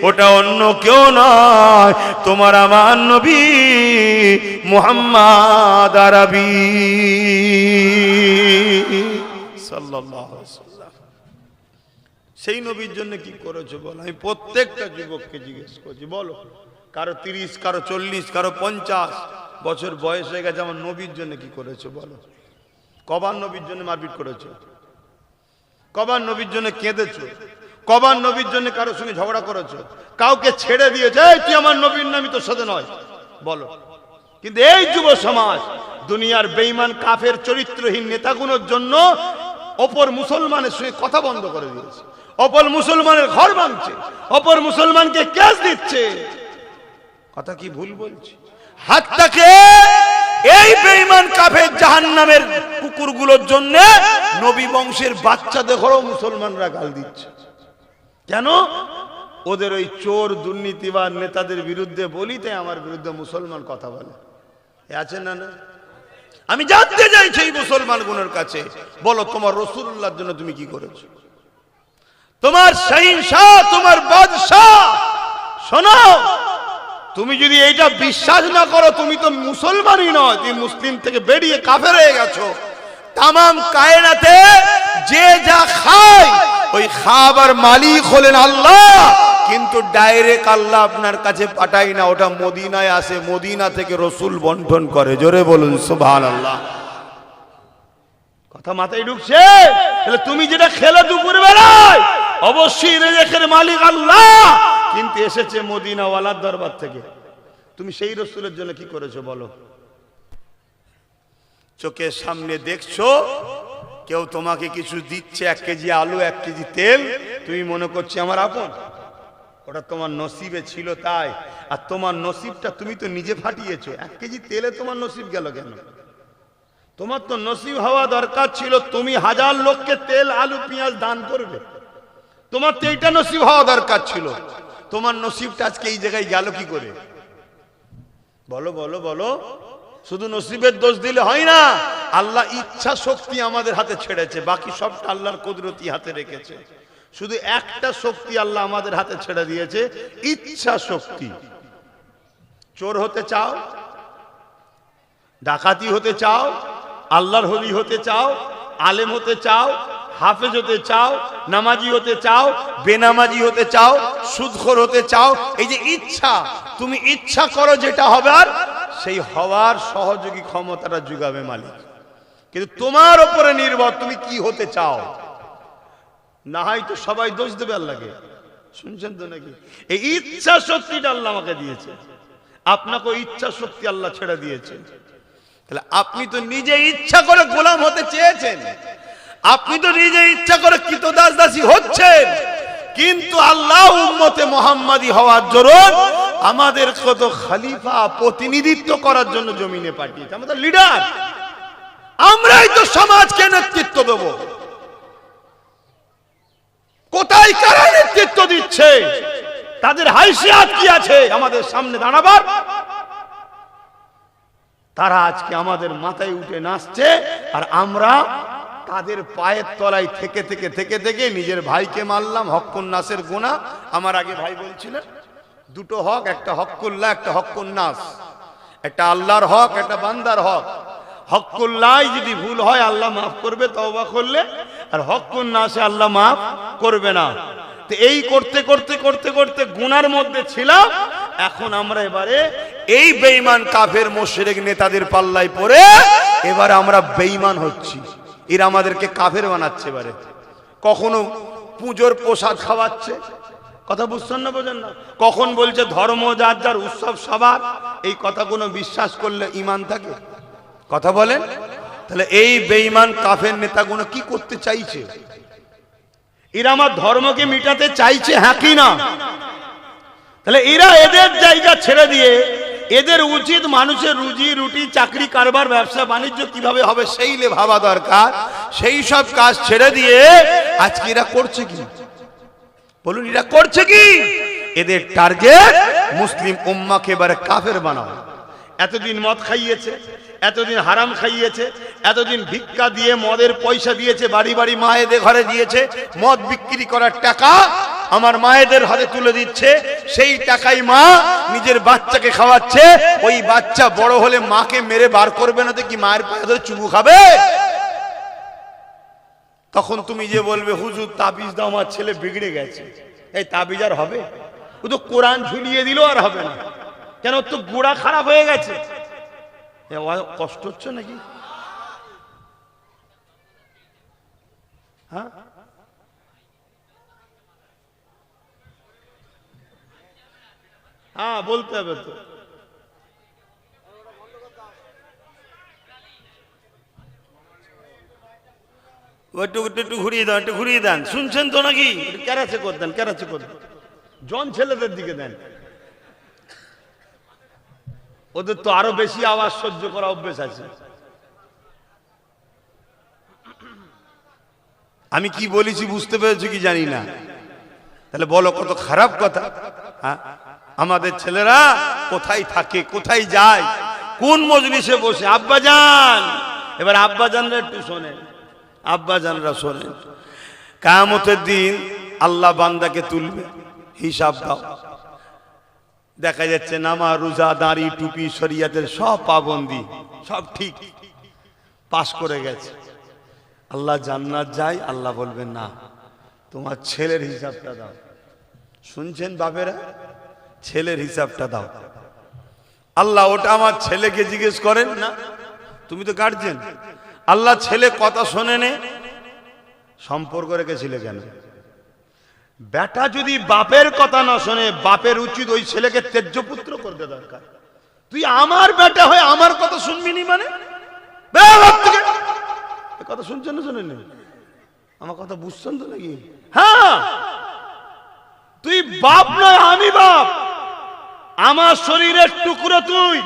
ওটা অন্য কেউ নয়, তোমার আমার নবী মুহাম্মদ আরবি সাল্লাল্লাহু আলাইহি ওয়াসাল্লাম। সেই নবীর জন্য কি করেছো বলো? আমি প্রত্যেকটা যুবককে জিজ্ঞেস করছি, বলো। কারো 30, কারো 40, কারো 50 বছর বয়স হয়ে গেছে, আমার নবীর জন্য কি করেছো বলো? কবার নবীর জন্য মারপিট করেছো? কবার নবীর জন্য কেঁদেছো? কবার নবীর জন্য কারোর সঙ্গে ঝগড়া করেছো? কাউকে ছেড়ে দিয়েছে, এই তুই আমার নবীর নামই তোর সাথে নয়, বলো। কিন্তু এই যুব সমাজ দুনিয়ার বেঈমান কাফের চরিত্রহীন নেতাগুলোর জন্য অপর মুসলমানের সঙ্গে কথা বন্ধ করে দিয়েছে, অপর মুসলমানের ঘর ভাঙছে, অপর মুসলমানকে কেস দিচ্ছে। কথা কি ভুল বলছি? হাত্তাকে এই বেঈমান কাফের জাহান্নামের কুকুরগুলোর জন্য নবী বংশের বাচ্চাদেরও মুসলমানরা গাল দিচ্ছে। কেন? ওদের ওই চোর দুর্নীতিবাদ নেতাদের বিরুদ্ধে বলি, তাই আমার বিরুদ্ধে মুসলমান কথা বলে। আছে না? না, আমি জানতে চাইছি এই মুসলমানগুলোর কাছে, বলো তোমার রাসূলুল্লাহর জন্য তুমি কি করেছো? তোমার শাহিনশাহ, তোমার বাদশাহ, শোনো, তুমি যদি এইটা বিশ্বাস না করো, তুমি তো মুসলমানই নয়, তুমি মুসলিম থেকে বেরিয়ে কাফের হয়ে গেছো। তামাম কায়নাতে যে যা খায় ওই খাবার মালিক হলেন আল্লাহ, কিন্তু ডাইরেক্ট আল্লাহ আপনার কাছে পাঠায় না, ওটা মদিনায় আসে, মদিনা থেকে রসুল বন্টন করে। জোরে বলুন সুবহানাল্লাহ। কথা মাথায় ঢুকছে? তাহলে তুমি যেটা খেলে দুপুর বেলায়, অবশ্যই রিজিকের মালিক আল্লাহ, কিন্তু এসেছে মদিনাওয়ালার দরবার থেকে। তুমি সেই রসুলের জন্য কি করেছো বলো? চোখের সামনে দেখছো কেউ তোমাকে কিছু দিচ্ছে, 1 কেজি আলু, 1 কেজি তেল, তুমি মনে করছো আমার আপন। ওটা তোমার নসিবে ছিল তাই, আর তোমার নসিবটা তুমি তো নিজে ফাটিয়েছো। 1 কেজি তেলে তোমার নসিব গেল কেন? তোমার তো নসিব হওয়া দরকার ছিল তুমি 1000 লোককে তেল আলু পেঁয়াজ দান করবে। তোমার তো এইটা নসিব হওয়া দরকার ছিল। তোমার নসিবটা আজকে এই জায়গায় গেল কি করে? বলো বলো বলো। শুধু নসিবের দোষ দিলে হয় না, আল্লাহ ইচ্ছা শক্তি আমাদের হাতে ছেড়েছে, বাকি সবটা আল্লাহর কুদরতি হাতে রেখেছে। শুধু একটা শক্তি আল্লাহ আমাদের হাতে ছেড়ে দিয়েছে, ইচ্ছা শক্তি। চোর হতে চাও, ডাকাতি হতে চাও, আল্লাহর ওলি হতে চাও, আলেম হতে চাও, হাফেজ হতে চাও, নামাজি হতে চাও, বেনামাজি হতে চাও, সুদখোর হতে চাও, এই যে ইচ্ছা, তুমি ইচ্ছা করো যেটা হবে, আর সেই হওয়ার সহযোগী ক্ষমতাটা যোগাবে মালিক। কিন্তু তোমার উপরে নির্ভর তুমি কি হতে চাও। না হয় তো সবাই দোষ দেবে আল্লাহকে। শুনছেন তো নাকি? এই ইচ্ছা শক্তিটা আল্লাহ আমাকে দিয়েছে, আপনাকে ইচ্ছা শক্তি আল্লাহ ছেড়ে দিয়েছে। তাহলে আপনি তো নিজে ইচ্ছা করে গোলাম হতে চেয়েছেন, আপনি তো নিজে ইচ্ছা করে কৃতদাস দাসী হচ্ছেন, কিন্তু আল্লাহ উম্মতে মুহাম্মাদি হওয়ার জন্য আমাদের কত খলিফা প্রতিনিধিত্ব করার জন্য জমিনে পাঠিয়েছে, আমাদের লিডার। আমরাই তো সমাজকে নেতৃত্ব দেব। কোথায় কারা নেতৃত্ব দিচ্ছে? তাদের হাইসিয়াত কি আছে আমাদের সামনে দাঁড়াবার? তারা আজকে আমাদের মাথায় উঠে নাচছে, আর আমরা তাদের পায়ের তলায় থেকে থেকে থেকে থেকে নিজের ভাইকে মারলাম। হক্কুন নাসের গুনাহ। আমার আগে ভাই বলছিলেন দুটো হক, একটা হক্কুল্লাহ, একটা হক্কুন নাস। একটা আল্লাহর হক, একটা বান্দার হক। হক্কুল্লাহ যদি ভুল হয় আল্লাহ মাফ করবে তওবা করলে, আর হক্কুন নাসে আল্লাহ মাফ করবে না। তো এই করতে করতে করতে করতে গুনার মধ্যে ছিলাম। এখন আমরা এবারে এই বেঈমান কাফের মুশরিক নেতাদের পাল্লায় পড়ে এবারে আমরা বেঈমান হচ্ছি। এরা আমাদেরকে কাফের বানাচ্ছে। এবারে কখনো পূজোর প্রসাদ খাওয়াচ্ছে, কথা বুঝছেন না, বোঝেন না? কখন বলছে ধর্ম যার যার, উৎসব সবার। এই কথাগুলো বিশ্বাস করলে ঈমান থাকে? কথা বলেন। তাহলে এই বেঈমান কাফের নেতাগুলো কি করতে চাইছে? এরা আমার ধর্মকে মিটাতে চাইছে, হ্যাঁ কি না? তাহলে এরা এদের জায়গা ছেড়ে দিয়ে, এদের উচিত মানুষের রুজি রুটি, চাকরি, কারবার, ব্যবসা বাণিজ্য কিভাবে হবে সেইলে ভাবা দরকার। সেই সব কাজ ছেড়ে দিয়ে আজকে এরা করছে কি বলুন? এরা করছে কি? এদের টার্গেট মুসলিম উম্মাকে এবারে কাফের বানাও। এতদিন মদ খাইয়েছে, এতদিন হারাম খাইয়েছে, এতদিন ভিক্ষা দিয়ে মদের পয়সা দিয়েছে, বাড়ি বাড়ি মায়েদের ঘরে দিয়েছে, মদ বিক্রি করার টাকা আমার মায়েদের হাতে তুলে দিচ্ছে। সেই টাকাই মা নিজের বাচ্চাকে খাওয়াচ্ছে। ওই বাচ্চা বড় হলে মাকে মেরে বার করবে না তো কি মায়ের পায়ে ধরে চুমু খাবে? তখন তুমি যে বলবে হুজুর তাবিজ দাও, আমার ছেলে বিগড়ে গেছে, এই তাবিজ আর হবে? ও তো কোরআন ঝুলিয়ে দিল, আর হবে না কেন? তো গোড়া খারাপ হয়ে গেছে। কষ্ট হচ্ছে নাকি? হ্যাঁ, হ্যাঁ বলতে হবে তো। একটু একটু একটু ঘুরিয়ে দেন, একটু ঘুরিয়ে দেন। শুনছেন তো নাকি? ক্যারাচে করে দেন, ক্যারাচে করে দেন, জন ছেলেদের দিকে দেন, ওদের তো আরো বেশি আওয়াজ সহ্য করা অভ্যেস আছে। আমি কি বলেছি বুঝতে পেরেছি কি জানি না। তাহলে বলো কত খারাপ কথা। হ্যাঁ, আমাদের ছেলেরা কোথায় থাকে, কোথায় যায়, কোন মজলিসে বসে। আব্বাজান, এবার আব্বাজানরা একটু শোনেন, আব্বাজানরা শোনেন। কিয়ামতের দিন আল্লাহ বান্দাকে তুলবে, হিসাব দাও। দেখা যাচ্ছে নামাজ, রোজা, দাড়ি, টুপি, শরিয়াতের সব পাবন্দি, সব ঠিক, পাস করে গেছে। আল্লাহ জান্নাত যায়, আল্লাহ বলবেন না, তোমার ছেলের হিসাবটা দাও। শুনছেন বাপেরা? ছেলের হিসাবটা দাও। আল্লাহ ওটা আমার ছেলেকে জিজ্ঞেস করেন না, তুমি তো গার্জেন। আল্লাহ ছেলে কথা শোনে নে, সম্পর্ক রেখেছিলে কেন? বেটা যদি বাপের কথা না শোনে, বাপের উচিত ওই ছেলেকে তেজ্য পুত্র করতে দরকার। তুই আমার বেটা হয়ে আমার কথা শুনবি নি মানে? কথা শুনছেন না শোনেন? আমার কথা বুঝছেন তো নাকি? হ্যাঁ, তুই বাপ নয়, আমি বাপ। আমার শরীরের টুকরো তুই,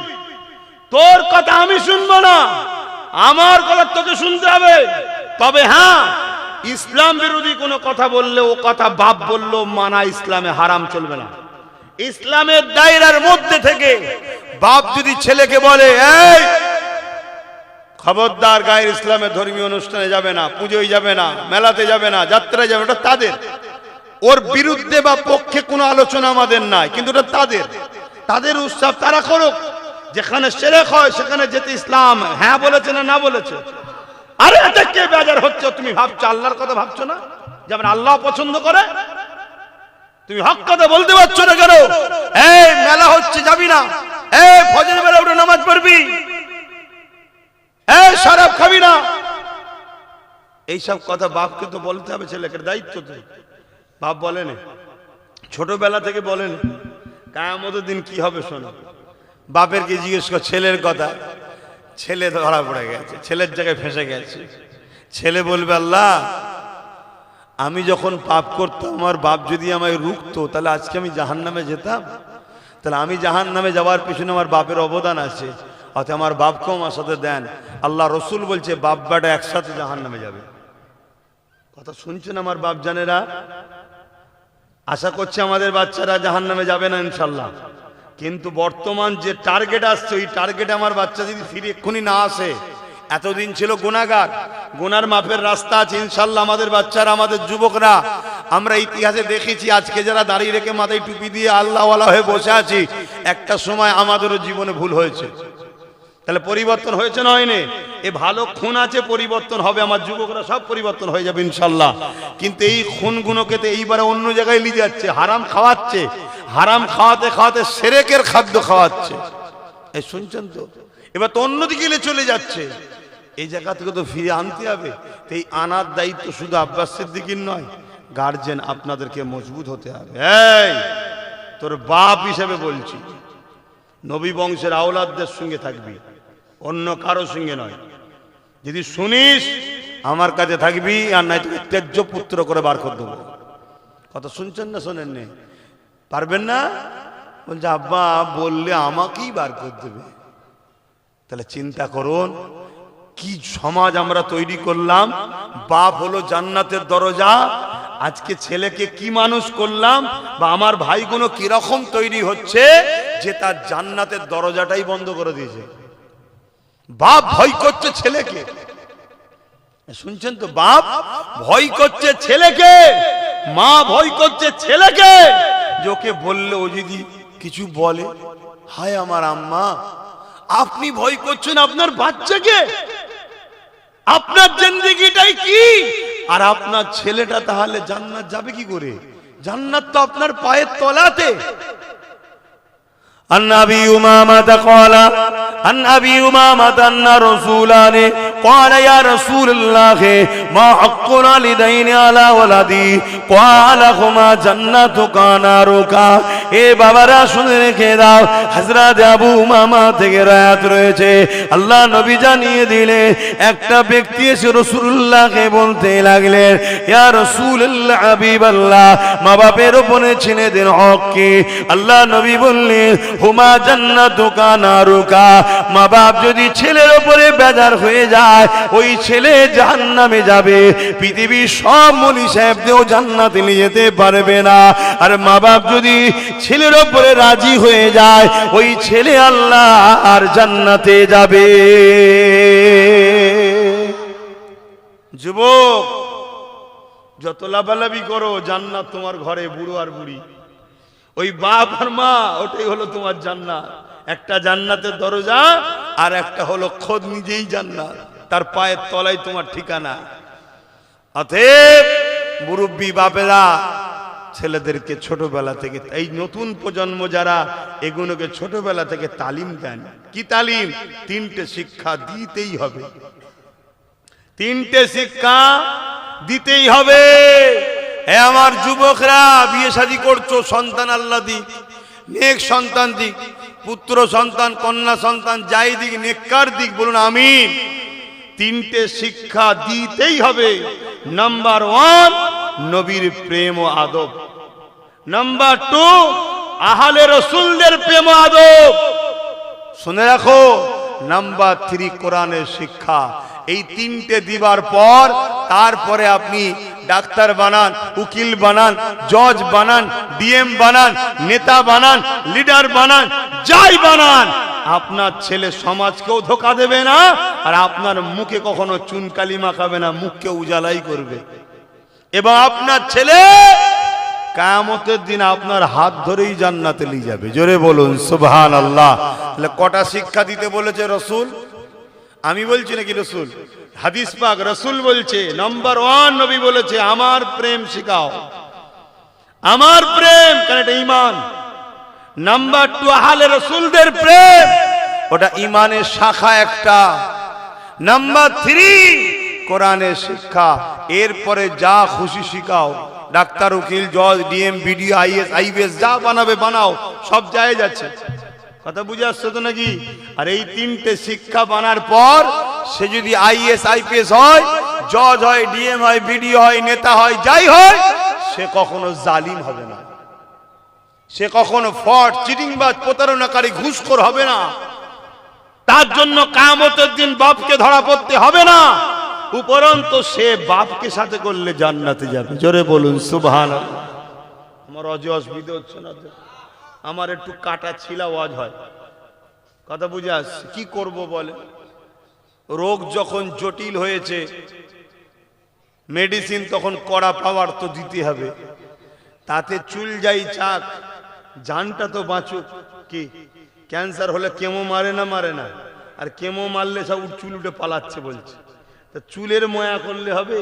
তোর কথা আমি শুনবো না, আমার কথা তোকে শুনতে হবে। তবে হ্যাঁ, ইসলাম বিরোধী কোনো কথা বললে ও কথা বাপ বললো মানা ইসলামে হারাম, চলবে না। ইসলামের দায়রার মধ্যে থেকে বাপ যদি ছেলেকে বলে, এই খবরদার গায়ের ইসলামের ধর্মীয় অনুষ্ঠানে যাবে না, পুজোয় যাবে না, মেলাতে যাবে না, যাত্রায় যাবে, ওটা তাদের। ওর বিরুদ্ধে বা পক্ষে কোনো আলোচনা আমাদের নাই, কিন্তু ওটা তাদের, তাদের উৎসব তারা করুক। যেখানে শিরক হয় সেখানে যেতে ইসলাম হ্যাঁ বলেছে না না বলেছে? আরে এটা কে বেজার হচ্ছে? তুমি ভাবছো আল্লাহর কথা ভাবছো না, যেমন আল্লাহ পছন্দ করে? তুমি হক কথা বলতে পারছো না কেন? এই মেলা হচ্ছে যাবি না, এই ফজর বেলা উঠে নামাজ পড়বি, এই শরাব খাবি না, এইসব কথা বাপকে তো বলতে হবে, ছেলেকে দায়িত্ব তো। বাপ বলেন, ছোটবেলা থেকে বলেন, কিয়ামতের দিন কি হবে শোনো। বাপের কে জিজ্ঞেস কর ছেলের কথা, ছেলে ধরা পড়ে গেছে, ছেলের জায়গায় ফেঁসে গেছে। ছেলে বলবে, আল্লাহ আমি যখন পাপ করতাম আমার বাপ যদি আমায় রুখতো, তাহলে আজকে আমি জাহান্নামে যেতাম। তাহলে আমি জাহান্নামে যাওয়ার পিছনে আমার বাপের অবদান আছে, অর্থাৎ আমার বাপকেও আমার সাথে দেন। আল্লাহ রসুল বলছে বাপ বেটা একসাথে জাহান্নামে যাবে। কথা শুনছেন আমার বাপ জানেরা? আশা করছে আমাদের বাচ্চারা জাহান্নামে যাবে না ইনশাল্লাহ, কিন্তু বর্তমান যে টার্গেট আসছে, ওই টার্গেটে আমার বাচ্চা যদি ফিরে এক্ষুনি না আসে, এতদিন ছিল গুনাহগার, গুনার মাপের রাস্তা আছে ইনশাল্লাহ। আমাদের বাচ্চারা, আমাদের যুবকরা, আমরা ইতিহাসে দেখেছি আজকে যারা দাঁড়িয়ে রেখে মাথায় টুপি দিয়ে আল্লাহওয়ালা হয়ে বসে আছি, একটা সময় আমাদেরও জীবনে ভুল হয়েছে। তাহলে পরিবর্তন হয়েছে না হয়নি? এ ভালো খুন আছে, পরিবর্তন হবে, আমার যুবকরা সব পরিবর্তন হয়ে যাবে ইনশাল্লাহ। কিন্তু এই খুনগুলোকে তো এইবারে অন্য জায়গায় নিয়ে যাচ্ছে, হারাম খাওয়াচ্ছে, হারাম খাওয়াতে খাওয়াতে শিরকের খাদ্য খাওয়াচ্ছে। এই শুনছেন তো? এবার তো অন্যদিকে চলে যাচ্ছে। এই জায়গা থেকে তো ফিরে আনতে হবে। তো এই আনার দায়িত্ব শুধু আব্বাস সিদ্দিকীর নয়, গার্জেন আপনাদেরকে মজবুত হতে হবে। এই তোর বাপ হিসেবে বলছি, নবী বংশের আওলাদদের সঙ্গে থাকবি, অন্য কারো সঙ্গে নয়। যদি শুনিস আমার কাছে থাকবি, আর নাই তোকে তেজ্য পুত্র করে বার করে দেবো। কথা শুনছেন না শোনেননি? পারবেন না? বলছে আব্বা বললে আমাকেই বার করে দেবে। তাহলে চিন্তা করুন কি সমাজ আমরা তৈরি করলাম। বাপ হলো জান্নাতের দরজা, আজকে ছেলেকে কি মানুষ করলাম, বা আমার ভাইগুলো কিরকম তৈরি হচ্ছে যে তার জান্নাতের দরজাটাই বন্ধ করে দিয়েছে। বাপ ভয় করছে ছেলেকে, শুনছেন তো? বাপ ভয় করছে ছেলেকে, মা ভয় করছে ছেলেকে, যে ওকে বললে ও যদি কিছু বলে, হায় আমার আম্মা, আপনি ভয় করছেন আপনার বাচ্চাকে, আপনার জিন্দেগিটাই কি, আর আপনার ছেলেটা তাহলে জান্নাত যাবে কি করে? জান্নাত তো আপনার পায়ের তলাতে। عن أبي أمامة قال عن أبي أمامة أن رسولان قال يا رسول الله ما حق الوالدين على ولدي قال هما جنتك نارك এ বাবারা শুনে রেখে দাও হযরত আবু উমামা থেকে রায়াত রয়েছে আল্লাহ নবী জানিয়ে দিলে একটা ব্যক্তি এসে রাসূলুল্লাহকে বলতে লাগলেন ইয়া রাসূলুল্লাহ হাবিবাল্লাহ মা বাপের উপরে ছেলেদের হক কি আল্লাহ নবী বললেন হুমা জান্নাতুকা নারুকা মা বাপ যদি ছেলের উপরে বেজার হয়ে যায় ওই ছেলে জাহান্নামে যাবে পৃথিবীর সব মুনি সাহেবদেরও জান্নাতে নিয়ে যেতে পারবে না আর মা বাপ যদি ছেলের উপরে রাজি হয়ে যায় ওই ছেলে আল্লাহ আর জান্নাতে যাবে যুবক যত লাভালাভি করো জান্নাত তোমার ঘরে বুড়ো আর বুড়ি ওই বাপ আর মা ওটাই হলো তোমার জান্নাত একটা জান্নাতের দরজা আর একটা হলো খোদ নিজেই জান্নাত তার পায়ের তলায় তোমার ঠিকানা অতএব মুরব্বী বাপেরা ছেলেদেরকে ছোটবেলা থেকে এই নতুন প্রজন্ম যারা এগুলোকে ছোটবেলা থেকে তালিম দেন কি তালিম তিনটে শিক্ষা দিতেই হবে তিনটে শিক্ষা দিতেই হবে এ আমার যুবকরা বিয়ে শাদী করছো সন্তান আল্লাহ দিক নেক সন্তান দিক পুত্র সন্তান কন্যা সন্তান যাই দিক নেককার দিক বলুন আমিন তিনটে শিক্ষা দিতেই হবে নাম্বার 1 নবীর প্রেম ও আদব নাম্বার 2 আহলে রাসূলদের প্রেম ও আদব শুনে রাখো নাম্বার 3 কোরআনের শিক্ষা এই তিনটে দিবার পর তারপরে আপনি ডাক্তার বানান উকিল বানান জজ বানান ডিএম বানান নেতা বানান লিডার বানান যাই বানান আপনার ছেলে সমাজকেও ধোঁকা দেবে না আর আপনার মুখে কখনো চুনকালি মাখাবে না মুখকে উজালাই করবে এবং আপনার ছেলে কিয়ামতের দিন আপনার হাত ধরেই জান্নাতে নিয়ে যাবে জোরে বলুন সুবহানাল্লাহ তাহলে কটা শিক্ষা দিতে বলেছে রাসূল আমি বলছি নাকি রাসূল হাদিস পাক রাসূল বলছে নাম্বার 1 নবী বলেছে আমার প্রেম শিখাও আমার প্রেম কারণ এটা ঈমান নাম্বার 2 আহলে রাসূলদের প্রেম ওটা ঈমানের শাখা একটা নাম্বার 3 কোরআনের শিক্ষা এরপরে যা খুশি শিখাও ডাক্তার উকিল জজ ডিএম বিডিও আইএস আইপিএস যা বানাবে বানাও সব জায়েজ আছে কথা বুঝে আসছে তো নাকি আর এই তিনটে শিক্ষা বানার পর সে যদি আইএস আইপিএস হয় জজ হয় ডিএম হয় বিডিও হয় নেতা হয় যাই হয় সে কখনো জালিম হবে না সে কখনো ফ্রড চিটিংবাজ প্রতারণাকারী ঘুষখোর হবে না তার জন্য কিয়ামতের দিন বাপকে ধরা পড়তে হবে না উপরন্তু সে বাপকে সাথে করলে জান্নাতে যাবে জোরে বলুন সুবহানাল্লাহ আমার অসুবিধা হচ্ছে না তো আমার একটু কাটা ছিলা ওয়াজ হয় কথা বুঝে আসছে কি করব বলে রোগ যখন জটিল হয়েছে মেডিসিন তখন কড়া পাওয়ার তো দিতে হবে তাতে চুল যাই চাক জানটা তো বাঁচুক কি ক্যান্সার হলে কেমো মারে না আর কেমো মারলে সব চুল উঠে পালাচ্ছে বলছে তা চুলের ময়া করলে হবে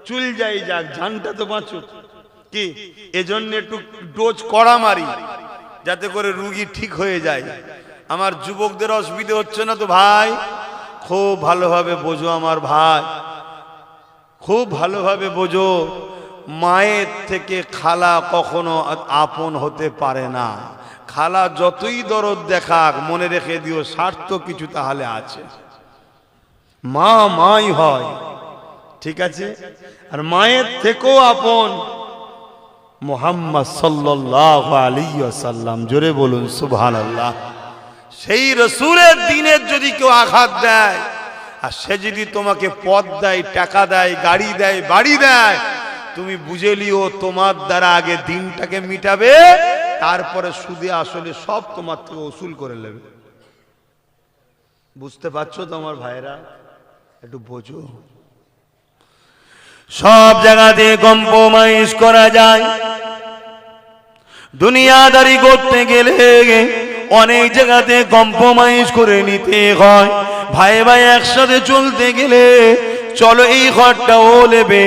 চুল যাই যাক জানটা তো বাঁচুক কি এজন্য একটু ডোজ কড়া মারি যাতে করে রোগী ঠিক হয়ে যায় আমার যুবকদের অসুবিধা হচ্ছে না তো ভাই খুব ভালোভাবে বোঝো আমার ভাই খুব ভালোভাবে বোঝো মায়ের থেকে খালা কখনো আপন হতে পারে না খালা যতই দরদ দেখাক মনে রেখে দিও স্বার্থ কিছু তাহলে আছে মা মাই হয় ঠিক আছে আর মায়ের থেকেও আপন মুহাম্মদ সাল্লাল্লাহু আলাইহি ওয়াসাল্লাম জোরে বলুন সুবহানাল্লাহ সেই রাসূলের দ্বীনের যদি কেউ আঘাত দেয় আর সে যদি তোমাকে পদ দেয় টাকা দেয় গাড়ি দেয় বাড়ি দেয় তুমি বুঝে লিও তোমার দ্বারা আগে দিনটাকে মিটাবে তারপরে সুদে আসলে সব তোমার থেকে উসুল করে নেবে বুঝতে পারছো তো আমার ভাইরা একটু বোঝো সব জায়গাতে কম্প্রোমাইজ করা যায় দুনিয়াদারি করতে গেলে অনেক জায়গাতে কম্প্রোমাইজ করে নিতে হয় ভাই ভাই একসাথে চলতে গেলে চলো এই ঘরটা ও নেবে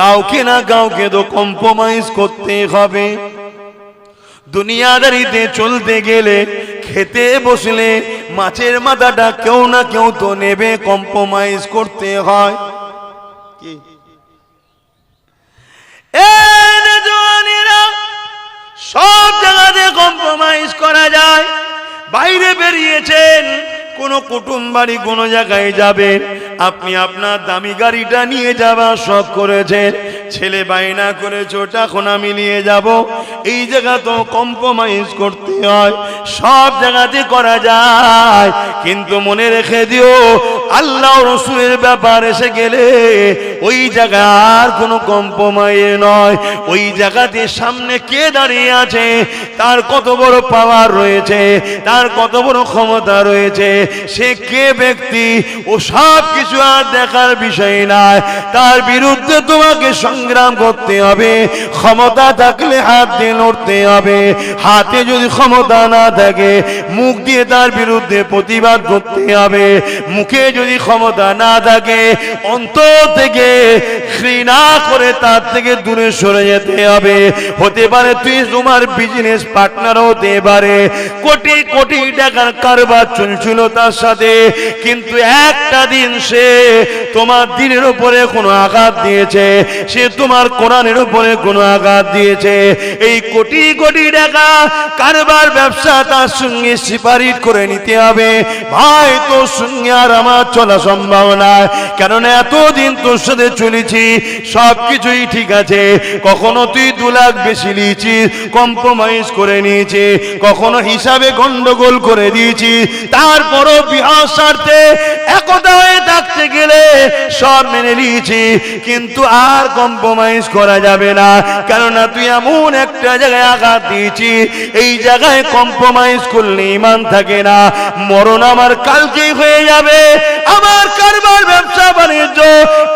কাউকে না কাউকে তো কম্প্রোমাইজ করতে হবে দুনিয়াদারিতে চলতে গেলে খেতে বসলে মাছের মাথাটা কেউ না কেউ তো নেবে, কম্প্রোমাইজ করতে হয়। কি সব জায়গাতে কম্প্রোমাইজ করা যায়। বাইরে বেরিয়েছেন, কোনো কুটুম বাড়ি কোনো জায়গায় যাবেন, আপনি আপনার দামি গাড়িটা নিয়ে যাবার শখ করেছেন, ছেলে বায়না করেছে ওটা এখন আমি নিয়ে যাব, এই জায়গা তো কম্প্রোমাইজ করতে হয়। সব জায়গাতে করা যায়, কিন্তু মনে রেখে দিও আল্লাহ রসুলের ব্যাপার এসে গেলে ওই জায়গার কোনো কম্প্রোমাইজ নয়। ওই জায়গাতে সামনে কে দাঁড়িয়ে আছে, তার কত বড় পাওয়ার রয়েছে, তার কত বড় ক্ষমতা রয়েছে, সে কে ব্যক্তি, ও সব কিছু আর দেখার বিষয় নয়। তার বিরুদ্ধে তোমাকে সংগ্রাম করতে হবে। ক্ষমতা থাকলে হাত দিয়ে লড়তে হবে, হাতে যদি ক্ষমতা না থাকে মুখ দিয়ে তার বিরুদ্ধে প্রতিবাদ করতে হবে। মুখে যদি ক্ষমতা না থাকে অন্তর থেকে ঘৃণা করে তার থেকে দূরে সরে যেতে হবে। হতে পারে তুই তোমার বিজনেস পার্টনার হতে পারে, কোটি কোটি টাকার কারবার চলছিল তার সাথে, কিন্তু একটা দিন সে তোমার দিনের উপরে কোনো আঘাত দিয়েছে, সে তোমার কোরআনের উপরে কোনো আঘাত দিয়েছে। এই কোটি কোটি টাকা কারবার ব্যবসা তার সঙ্গে সিপারিট করে নিতে হবে। ভাই তোর সঙ্গে আর আমার চলা সম্ভব না, কারণ এতদিন তোর সাথে চলেছি, সব কিছুই ঠিক আছে। কখনো তুই 2 লাখ বেশি নিয়েছিস, কম্প্রোমাইজ করে নিয়েছি, কখনো হিসাবে গন্ডগোল করে দিয়েছি, তারপরও বিহার স্বার্থে একতা হয়ে থাকতে গেলে সব মেনে নিয়েছি, কিন্তু আর কম্প্রোমাইজ করা যাবে না। কেননা তুই এমন একটা জায়গায় আঘাত দিয়েছি, এই জায়গায় কম্প্রোমাইজ করলে ঈমান থাকে না। মরণ আমার কালকেই হয়ে যাবে। আমার কারবার ব্যবসা বাণিজ্য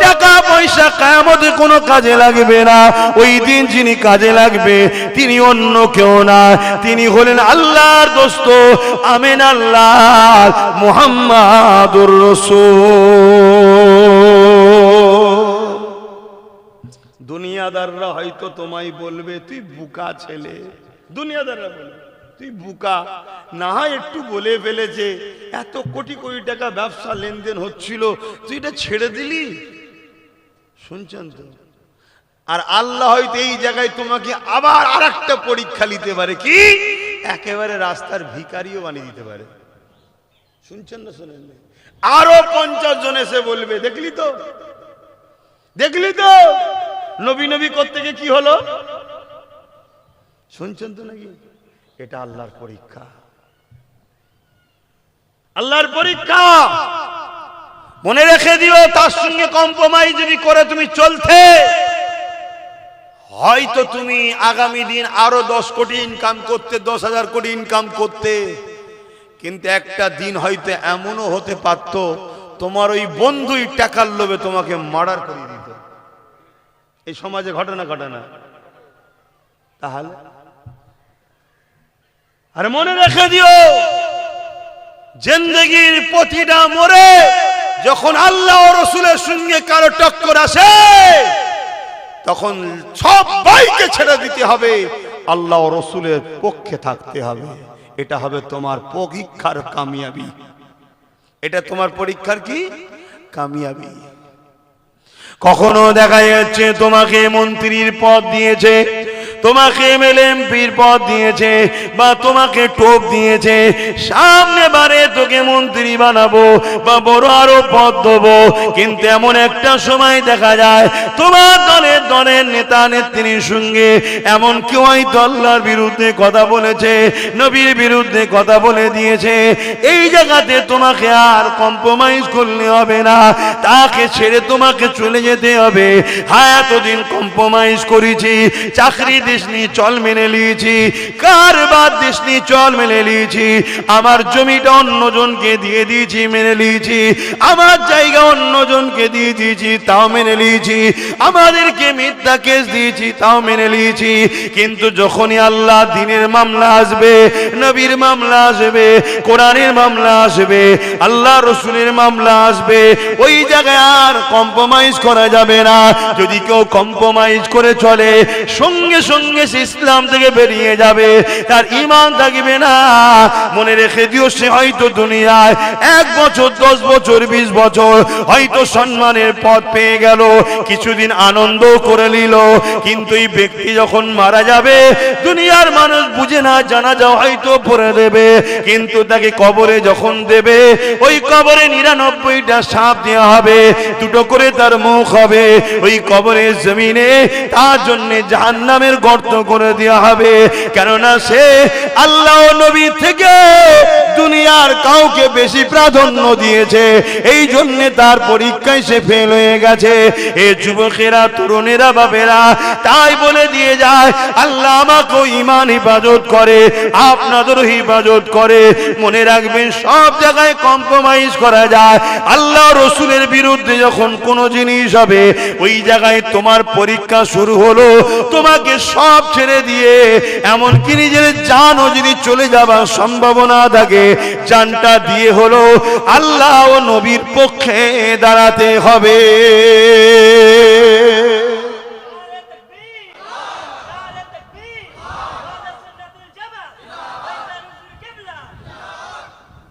টাকা পয়সা কিয়ামতে কোনো কাজে লাগবে না। ওই দিন যিনি কাজে লাগবে তিনি অন্য কেউ না, তিনি হলেন আল্লাহর দোস্ত আমিন আল্লাহ মুহাম্মাদুর রাসূল। দুনিয়াদাররা হয়তো তোমায় বলবে তুই বুকা ছেলে, দুনিয়াদাররা বলবে তুই বুকা, না হয় একটু বলে ফেলেছে, এত কোটি কোটি টাকা ব্যবসা লেনদেন হচ্ছিল, তুই এটা ছেড়ে দিলি। শুনছেন তো? আর আল্লাহ হয়তো এই জায়গায় তোমাকে আবার আরেকটা পরীক্ষা নিতে পারে, কি একেবারে রাস্তার ভিখারিও বানিয়ে দিতে পারে। শুনছেন না? শোনেন? আরো 50 জন এসে বলবে দেখলি তো, দেখলি তো নবী নবী করতে গিয়ে কি হলো। শুনছেন তো নাকি? এটা আল্লাহর পরীক্ষা, আল্লাহর পরীক্ষা। মনে রেখে দিও, তার সঙ্গে কম্প্রোমাইজ যদি করে তুমি চলতে, হয়তো তুমি আগামী দিন আরো 10 কোটি ইনকাম করতে, 10,000 কোটি ইনকাম করতে, কিন্তু একটা দিন হয়তো এমনও হতে পারত তোমার ওই বন্ধুই টাকার লোভে তোমাকে মার্ডার করে দিত। এই সমাজে ঘটনা ঘটনা। তাহলে আর মনে রেখে দিও, জিন্দেগির প্রতিটা মোড়ে যখন আল্লাহ ও রাসূলের সঙ্গে কারো টক্কর আসে, তখন সবাইকে ছেড়ে দিতে হবে, আল্লাহ ও রাসূলের পক্ষে থাকতে হবে। এটা হবে তোমার পরীক্ষার কামিয়াবি, এটা তোমার পরীক্ষার কি কামিয়াবি। কখনো দেখা যাচ্ছে তোমাকে মন্ত্রীর পদ দিয়েছে, তোমাকে এমএলএমপির পদ দিয়েছে, বা তোমাকে টোপ দিয়েছে, সামনে বারে তোকে মন্ত্রী বানাবো বা বড় আরো পদ দেবো, কিন্তু এমন একটা সময় দেখা যায় তোমার দলের নেতা নেত্রীর সঙ্গে এমন কেউ হয়তো আল্লাহর বিরুদ্ধে কথা বলেছে, নবীর বিরুদ্ধে কথা বলে দিয়েছে। এই জায়গাতে তোমাকে আর কম্প্রোমাইজ করলে হবে না, তাকে ছেড়ে তোমাকে চলে যেতে হবে। হ্যাঁ, এতদিন কম্প্রোমাইজ করেছি, চাকরি দেশনি চল মেনে নিয়েছি, কারবার দেশনি চল মেনে নিয়েছি, আমার জমিটা অন্যজনকে দিয়ে দিয়েছি মেনে নিয়েছি, আমার জায়গা অন্যজনকে দিয়ে দিয়েছি তাও মেনে নিয়েছি, আমাদেরকে মিথ্যা কেস দিয়েছি তাও মেনে নিয়েছি। কিন্তু যখনই আল্লাহ দ্বীনের মামলা আসবে, নবীর মামলা আসবে, কোরআনের মামলা আসবে, আল্লাহ রসুলের মামলা আসবে, ওই জায়গায় আর কম্প্রোমাইজ করা যাবে না। যদি কেউ কম্প্রোমাইজ করে চলে, সঙ্গে সঙ্গে সঙ্গে সে ইসলাম থেকে বেরিয়ে যাবে, তার ঈমান থাকবে না। মনে রেখে দিও, সে হয়তো দুনিয়ায় 1 বছর, 10 বছর, 20 বছর হয়তো সম্মানের পথ পেয়ে গেল, কিছুদিন আনন্দ করে নিল, কিন্তু এই ব্যক্তি যখন মারা যাবে, দুনিয়ার মানুষ বুঝে না, জানাজা হয়তো পড়ে দেবে, কিন্তু তাকে কবরে যখন দেবে, ওই কবরে 99টা সাপ দেওয়া হবে, 2টো করে তার মুখ হবে, ওই কবরের জমিনে তার জন্য জাহান্নামের গর্ত করে দেওয়া হবে। কেননা সে আল্লাহ ও নবী থেকে দুনিয়ার কাউকে বেশি প্রাধান্য দিয়েছে, এই জন্য তার পরীক্ষায় সে ফেল হয়ে গেছে। এ যুবকেরা, তরুণেরা, বাবেরা, তাই বলে দিয়ে যায়, আল্লাহ আমাকেও ঈমান হিফাজত করে, আপনাদেরও হিফাজত করে। মনে রাখবেন, সব জায়গায় কম্প্রোমাইজ করা যায়। আল্লাহ রসুলের বিরুদ্ধে যখন কোনো জিনিস হবে, ওই জায়গায় তোমার পরীক্ষা শুরু হলো, তোমাকে সব ছেড়ে দিয়ে এমনকি নিজের জানও যদি চলে যাবার সম্ভাবনা থাকে, জানটা দিয়ে হলো আল্লাহ ও নবীর পক্ষে দাঁড়াতে হবে।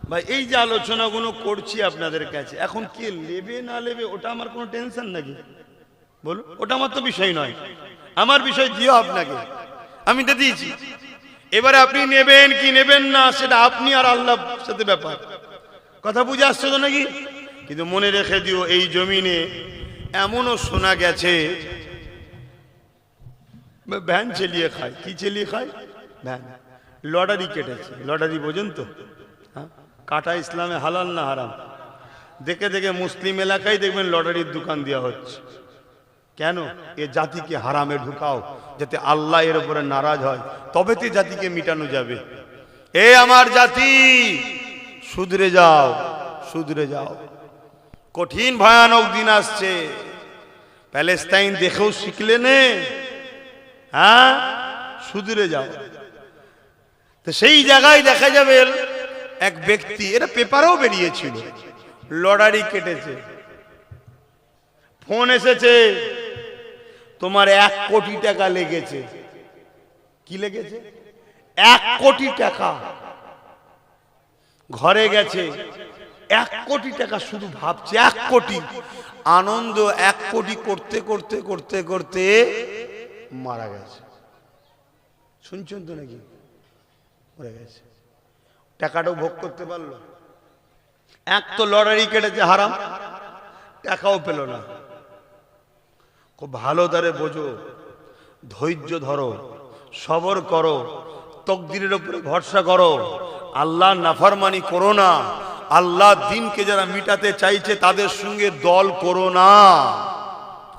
ভাই, এই যে আলোচনাগুলো করছি আপনাদের কাছে, এখন কে নেবে না নেবে ওটা আমার কোনো টেনশন নাকি? বলুন, ওটা আমার তো বিষয় নয়। আমার বিষয় দিও আপনাকে, আমি তো দিয়েছি। এবারে আপনি নেবেন কি নেবেন না, সেটা আপনি আর আল্লাহর সাথে ব্যাপার। কথা বুঝে আসছে তো নাকি? কিন্তু মনে রেখে দিও, এই জমিনে এমনও শোনা গেছে ভ্যান চালিয়ে খায়। কি চালিয়ে খায়? ভ্যান। লটারি কেটেছে। লটারি বোঝেন তো? হ্যাঁ, কাটা ইসলামে হালাল না হারাম? দেখে দেখে মুসলিম এলাকায় দেখবেন লটারির দোকান দেওয়া হচ্ছে। কেন? এ জাতিকে হারামে ঢুকাও, যাতে আল্লাহ এর উপরে নারাজ হয়, তবে তো জাতিকে মিটানো যাবে। এ আমার জাতি, শুধরে যাও, শুধরে যাও। কঠিন ভয়ানক দিন আসছে। প্যালেস্তাইন দেখেও শিখলে নে, হ্যাঁ, শুধরে যাও। তো সেই জায়গায় দেখা যাবে এক ব্যক্তি, এটা পেপারেও বেরিয়েছিল, লটারি কেটেছে, ফোন এসেছে, তোমার 1 কোটি টাকা লেগেছে। কি লেগেছে? 1 কোটি টাকা। ঘরে গেছে, 1 কোটি টাকা, শুধু ভাবছে 1 কোটি। আনন্দ 1 কোটি করতে করতে করতে করতে মারা গেছে। শুনছেন তো নাকি? মরে গেছে। টাকাটাও ভোগ করতে পারলো। এক তো লটারি কেটেছে হারাম, টাকাও পেল না। খুব ভালো ধরে বোঝো, ধৈর্য ধরো, সবর করো, তকদিরের উপরে ভরসা করো, আল্লাহ নাফরমানি করো না। আল্লাহ দিনকে যারা মিটাতে চাইছে তাদের সঙ্গে দল করো না।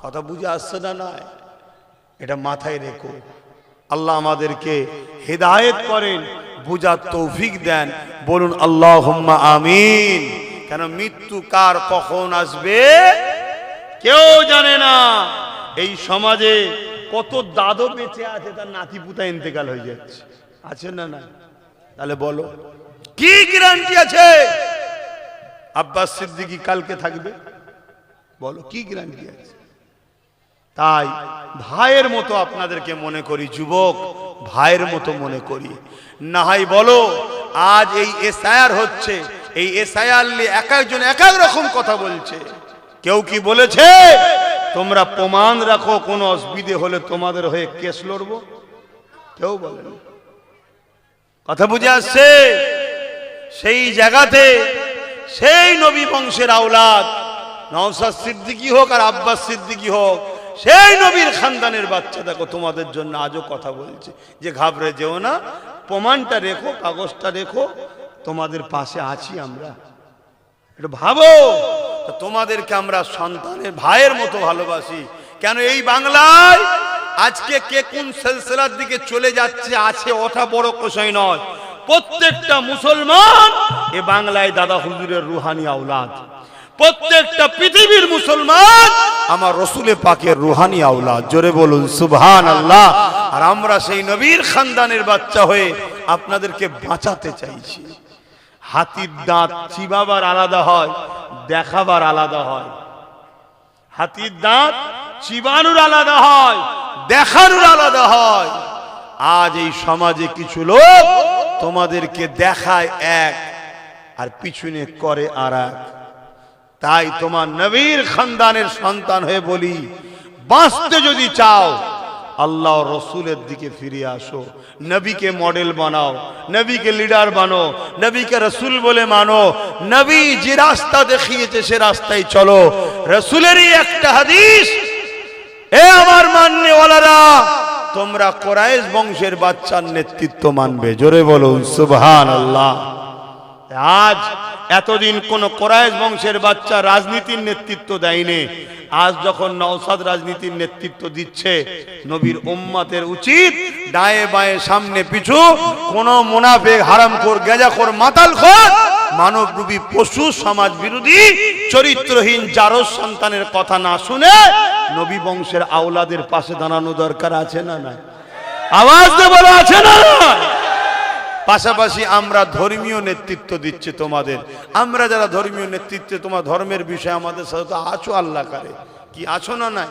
কথা বুঝে আসছে না? নয়, এটা মাথায় রেখো। আল্লাহ আমাদেরকে হেদায়েত করেন, বুঝার তৌফিক দেন। বলুন আল্লাহুম্মা আমিন। কেন মৃত্যু কার কখন আসবে কেউ জানে না। এই সমাজে কত দাদু বেঁচে আছে, তার নাতি পুতা ইন্তেকাল হয়ে যাচ্ছে, আছে না? না, তাহলে বলো কি গ্যারান্টি আছে আব্বাস সিদ্দিকী কালকে থাকবে? বলো কি গ্যারান্টি আছে? তাই ভাইয়ের মতো আপনাদেরকে মনে করি, যুবক ভাইয়ের মতো মনে করি। না হয় বলো, আজ এই এসআইআর হচ্ছে, এই এসআইআর নিয়ে এক একজন এক এক রকম কথা বলছে। কেউ কি বলেছে তোমরা প্রমাণ রাখো, কোনো অসুবিধে হলে তোমাদের হয়ে কেস লড়বো? কেউ বলেনি। কথা বুঝে আসছে? সেই জায়গাতে সেই নবী বংশের আওলাদ, নওশাদ সিদ্দিকী হোক আর আব্বাস সিদ্দিকী হোক, সেই নবীর খানদানের বাচ্চা দেখো তোমাদের জন্য আজও কথা বলছে যে ঘাবড়ে যেও না, প্রমাণটা রেখো, কাগজটা রেখো, তোমাদের পাশে আছি আমরা। এটা ভাবো, তোমাদেরকে আমরা সন্তানের ভাইয়ের মতো ভালোবাসি। কেন এই বাংলায় আজকে কে কোন সিলসিলার দিকে চলে যাচ্ছে আছে ওটা বড় বিষয় নয়। প্রত্যেকটা মুসলমান এ বাংলায় দাদা হুজুরের রুহানি আওলাদ। প্রত্যেকটা পৃথিবীর মুসলমান আমার রসুলে পাকের রুহানি আওলাদ। জোরে বলুন সুবহানাল্লাহ। আর আমরা সেই নবীর খানদানের বাচ্চা হয়ে আপনাদেরকে বাঁচাতে চাইছি। হাতির দাঁত চিবাবার আলাদা হয়, দেখাবার আলাদা হয়। হাতির দাঁত চিবানোর আলাদা হয়, দেখানোর আলাদা হয়। আজ এই সমাজে কিছু লোক তোমাদেরকে দেখায় এক আর পিছনে করে আর এক। তাই তোমার নবীর খানদানের সন্তান হয়ে বলি, বাঁচতে যদি চাও আল্লাহ রসুলের দিকে ফিরে আসো, নবীকে মডেল বানাও, নবীকে লিডার বানো, নবীকে রসুল বলে মানো। নবী যে রাস্তা দেখিয়েছে সে রাস্তায় চলো। রসুলেরই একটা হাদিস, এ আমার মাননেওয়ালারা, তোমরা কুরাইশ বংশের বাচ্চার নেতৃত্ব মানবে। জোরে বলুন সুবহানাল্লাহ। আজ এতদিন কোন কুরাইশ বংশের বাচ্চা রাজনীতির নেতৃত্ব দেয়নি। আজ যখন নওশাদ রাজনীতির নেতৃত্ব দিচ্ছে, নবীর উম্মতের উচিত ডায়ে বায়ে সামনে পিছু কোন মুনাফিক, হারামখোর, গেজাখোর, মাতালখোর, মানবরূপী পশু, সমাজ বিরোধী, চরিত্রহীন জারজ সন্তানের কথা না শুনে নবী বংশের আওলাদের পাশে দাঁড়ানো দরকার আছে না নাই? আওয়াজ দিয়ে বলা আছে না? পাশাপাশি আমরা ধর্মীয় নেতৃত্ব দিচ্ছি তোমাদের। আমরা যারা ধর্মীয় নেতৃত্বে, তোমার ধর্মের বিষয়ে আমাদের সাথে তো আছো, আল্লাহ করে কি আছো না নাই?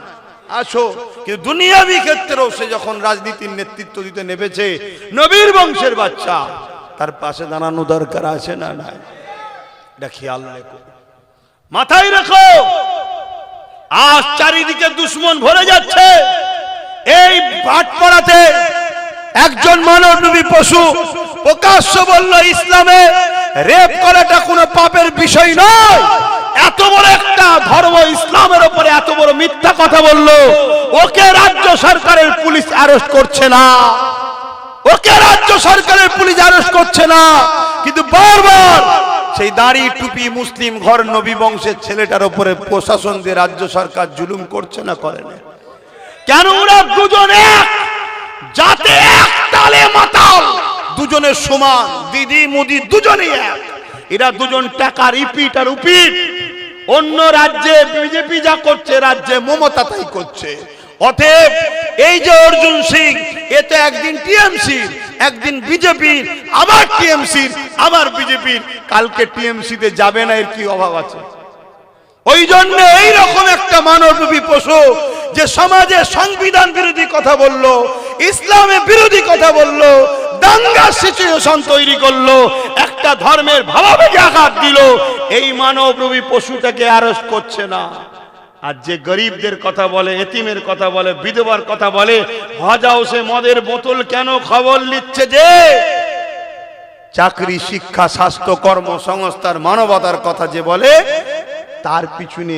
আছো। কিন্তু দুনিয়াবি ক্ষেত্রেও সে যখন রাজনীতির নেতৃত্ব দিতে নেমেছে, নবীর বংশের বাচ্চা, তার পাশে দাঁড়ানো দরকার আছে না নাই? এটা খেয়াল রেখো, মাথায় রেখো। আজ চারিদিকে দুশ্মন ভরে যাচ্ছে। এই ভাটপাড়াতে একজন মানবরূপী পশু প্রকাশ্য বলল, ইসলামে রেপ করাটা কোনো পাপের বিষয় নয়। এত বড় একটা ধর্ম ইসলামের উপরে এত বড় মিথ্যা কথা বলল, ওকে রাজ্য সরকারের পুলিশ অ্যারেস্ট করছে না, ওকে রাজ্য সরকারের পুলিশ অ্যারেস্ট করছে না। কিন্তু বারবার সেই দাড়ি টুপি মুসলিম ঘর নবী বংশের ছেলেটার উপরে প্রশাসন দিয়ে রাজ্য সরকার জুলুম করছে না, করে না? কেন? ওরা দুজন এক, যাতে এক তালে মাতাল, দুজনের সমান, দিদি মুদি দুজনেই এক। এরা দুজন টাকা রিপিট আর উপিট। অন্য রাজ্যে বিজেপি যা করছে, রাজ্যে মমতা তাই করছে। অতএব এই যে অর্জুন সিং, এ তো একদিন টিএমসির, একদিন বিজেপির, আবার টিএমসির, আবার বিজেপির। কালকে টিএমসিতে যাবে না, এর কি অভাব আছে? ওই জন্য এইরকম একটা মানবরূপী পশু যে সমাজে সংবিধান বিরোধী কথা বলল, ইসলামের বিরোধী কথা বলল, দাঙ্গার সিচুয়েশন তৈরি করলো, একটা ধর্মের ভাবাবেগে আঘাত দিল, এই মানবরূপী পশুটাকে অ্যারেস্ট করছে না। আর যে গরিবদের কথা বলে, এতিমের কথা বলে, বিধবার কথা বলে, হজ হাউসে মদের বোতল কেন খবর নিচ্ছে যে চাকরি, শিক্ষা, স্বাস্থ্য, কর্মসংস্থান, মানবতার কথা যে বলে, তার পিছনে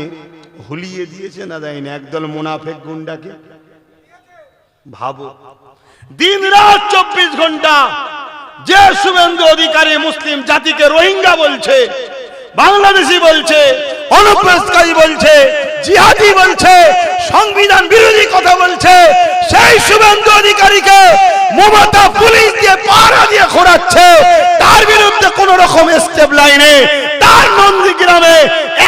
হুলিয়ে দিয়েছে না দেয়নি একদল মুনাফিক গুন্ডাকে? ভাবো, দিন রাত 24 ঘন্টা যে শুভেন্দু অধিকারী মুসলিম জাতিকে রোহিঙ্গা বলছে, বাংলাদেশি বলছে, অনুপ্রবেশকারী বলছে, জিহাদি বলছে, সংবিধান বিরোধী কথা বলছে, সেই শুভেন্দু অধিকারীকে মমতা পুলিশ দিয়ে পাহারা দিয়ে ঘোরাচ্ছে। তার বিরুদ্ধে কোন রকম স্টেপ লাইনে, তার নন্দীগ্রামে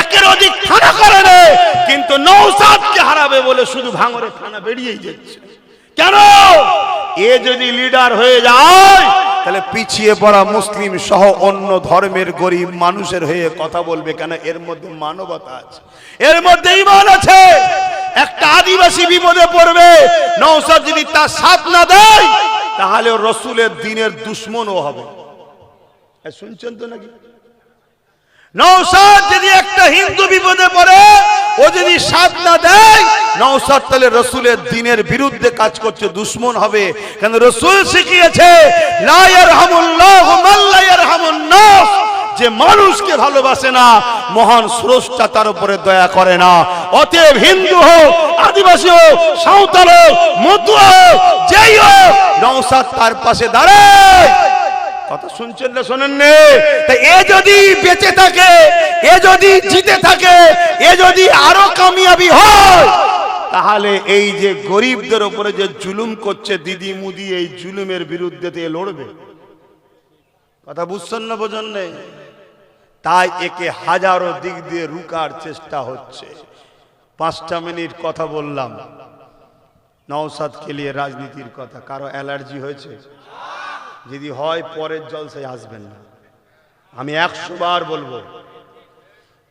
একের অধিক থানা করে নেই, কিন্তু নওশাদকে হারাবে বলে শুধু ভাঙরে থানা বেরিয়েই যাচ্ছে। কেন? এ যদি লিডার হয়ে যায়, তাহলে পিছিয়ে পড়া মুসলিম সহ অন্য ধর্মের গরিব মানুষের হয়ে কথা বলবে কেন? এর মধ্যে মানবতা আছে, এর মধ্যে ঈমান আছে। একটা আদিবাসী বিপদে পড়বে, নওশাদ যদি তার সাথ না দেয়, তাহলে রসুলের দ্বীনের দুশ্মনও হবে। শুনছেন তো নাকি? নওশাদ যদি একটা হিন্দু বিপদে পড়ে, ও যদি সাথ না দেয়, নওশাদ তাহলে রসুলের দ্বীনের বিরুদ্ধে কাজ করছে, দুশ্মন হবে। কেন? রসুল শিখিয়েছে, লা ইয়ারহামুল্লাহু মান লা ইয়ারহামুন নাস, যে মানুষকে ভালোবাসে না, মহান স্রষ্টা তার উপরে দয়া করে না। অতএব হিন্দু হোক, আদিবাসী হোক, সাঁওতাল হোক, মতুয়া হোক, যেই হোক, নওশাদ তার পাশে দাঁড়ায়। কথা শুনছেন না শোনেন নে? তাই এ যদি বেঁচে থাকে, এ যদি জিতে থাকে, এ যদি আরো কামিয়াবি হয়, তাহলে এই যে গরিবদের উপরে যে জুলুম করছে দিদি মুদি, এই জুলুমের বিরুদ্ধে লড়বে। কথা বুঝছেন না? বোঝেন নেই? তাই একে হাজারো দিক দিয়ে রুকার চেষ্টা হচ্ছে। 5টা মিনিট কথা বললাম নওশাদকে নিয়ে, রাজনীতির কথা। কারো অ্যালার্জি হয়েছে? যদি হয় পরের জলসায় আসবেন না। আমি 100 বার বলবো,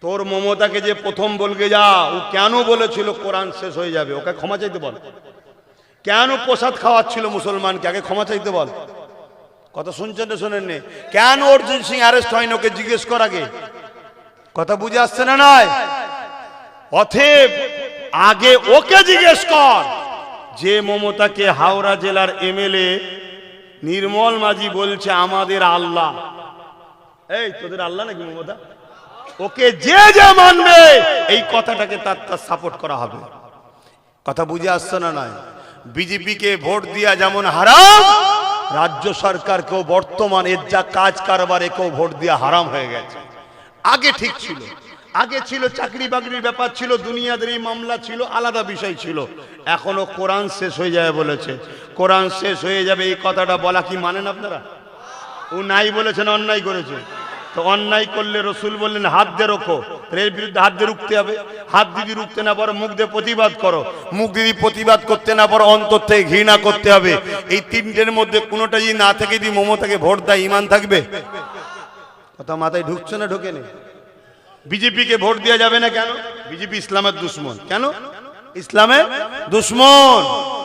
তোর মমতাকে যে প্রথম বলকে যা, ও কেন বলেছিল কোরআন শেষ হয়ে যাবে, ওকে ক্ষমা চাইতে বল। কেন প্রসাদ খাওয়াচ্ছিল মুসলমানকে? আগে ক্ষমা চাইতে বল। কথা শুনছেন না শোনেননি? কেন অর্জুন সিং অ্যারেস্ট হয়নি? ওকে জিজ্ঞেস কর আগে। কথা বুঝে আসছে না? নয় অথেব আগে ওকে জিজ্ঞেস কর যে মমতাকে হাওড়া জেলার এমএলএ নির্মল মাঝি বলছে আমাদের আল্লাহ। এই তোদের আল্লাহ নাকি মমতা? ওকে যে যে মানবে এই কথাটাকে তার সাপোর্ট করা হবে। কথা বুঝে আসছে না? নয় বিজেপিকে ভোট দিয়া যেমন হারাম, রাজ্য সরকারকেও বর্তমান এর যা কাজ কারবার একেও ভোট দিয়া হারাম হয়ে গেছে। আগে ঠিক ছিল, আগে ছিল চাকরি বাকরির ব্যাপার ছিল, দুনিয়াদারি মামলা ছিল, আলাদা বিষয় ছিল। এখনো কোরআন শেষ হয়ে যাবে বলেছে। কোরআন শেষ হয়ে যাবে এই কথাটা বলা কি মানেন আপনারা? ও নাই বলেছেন, অন্যায় করেছে। তো অন্যায় করলে রসুল বললেন হাত দিয়ে রোখো, এর বিরুদ্ধে হাত দিয়ে রুখতে হবে। হাত দিদি রুখতে না পারো মুখ দিয়ে প্রতিবাদ করো, মুখ দিদি প্রতিবাদ করতে না পারো অন্তর থেকে ঘৃণা করতে হবে। এই তিনটের মধ্যে কোনোটা যদি না থেকে যদি মমতাকে ভোট দেয় ইমান থাকবে? কথা মাথায় ঢুকছে না? ঢোকে নেই। বিজেপিকে ভোট দেওয়া যাবে না কেন? বিজেপি ইসলামের দুশ্মন। কেন ইসলামের দুশ্মন?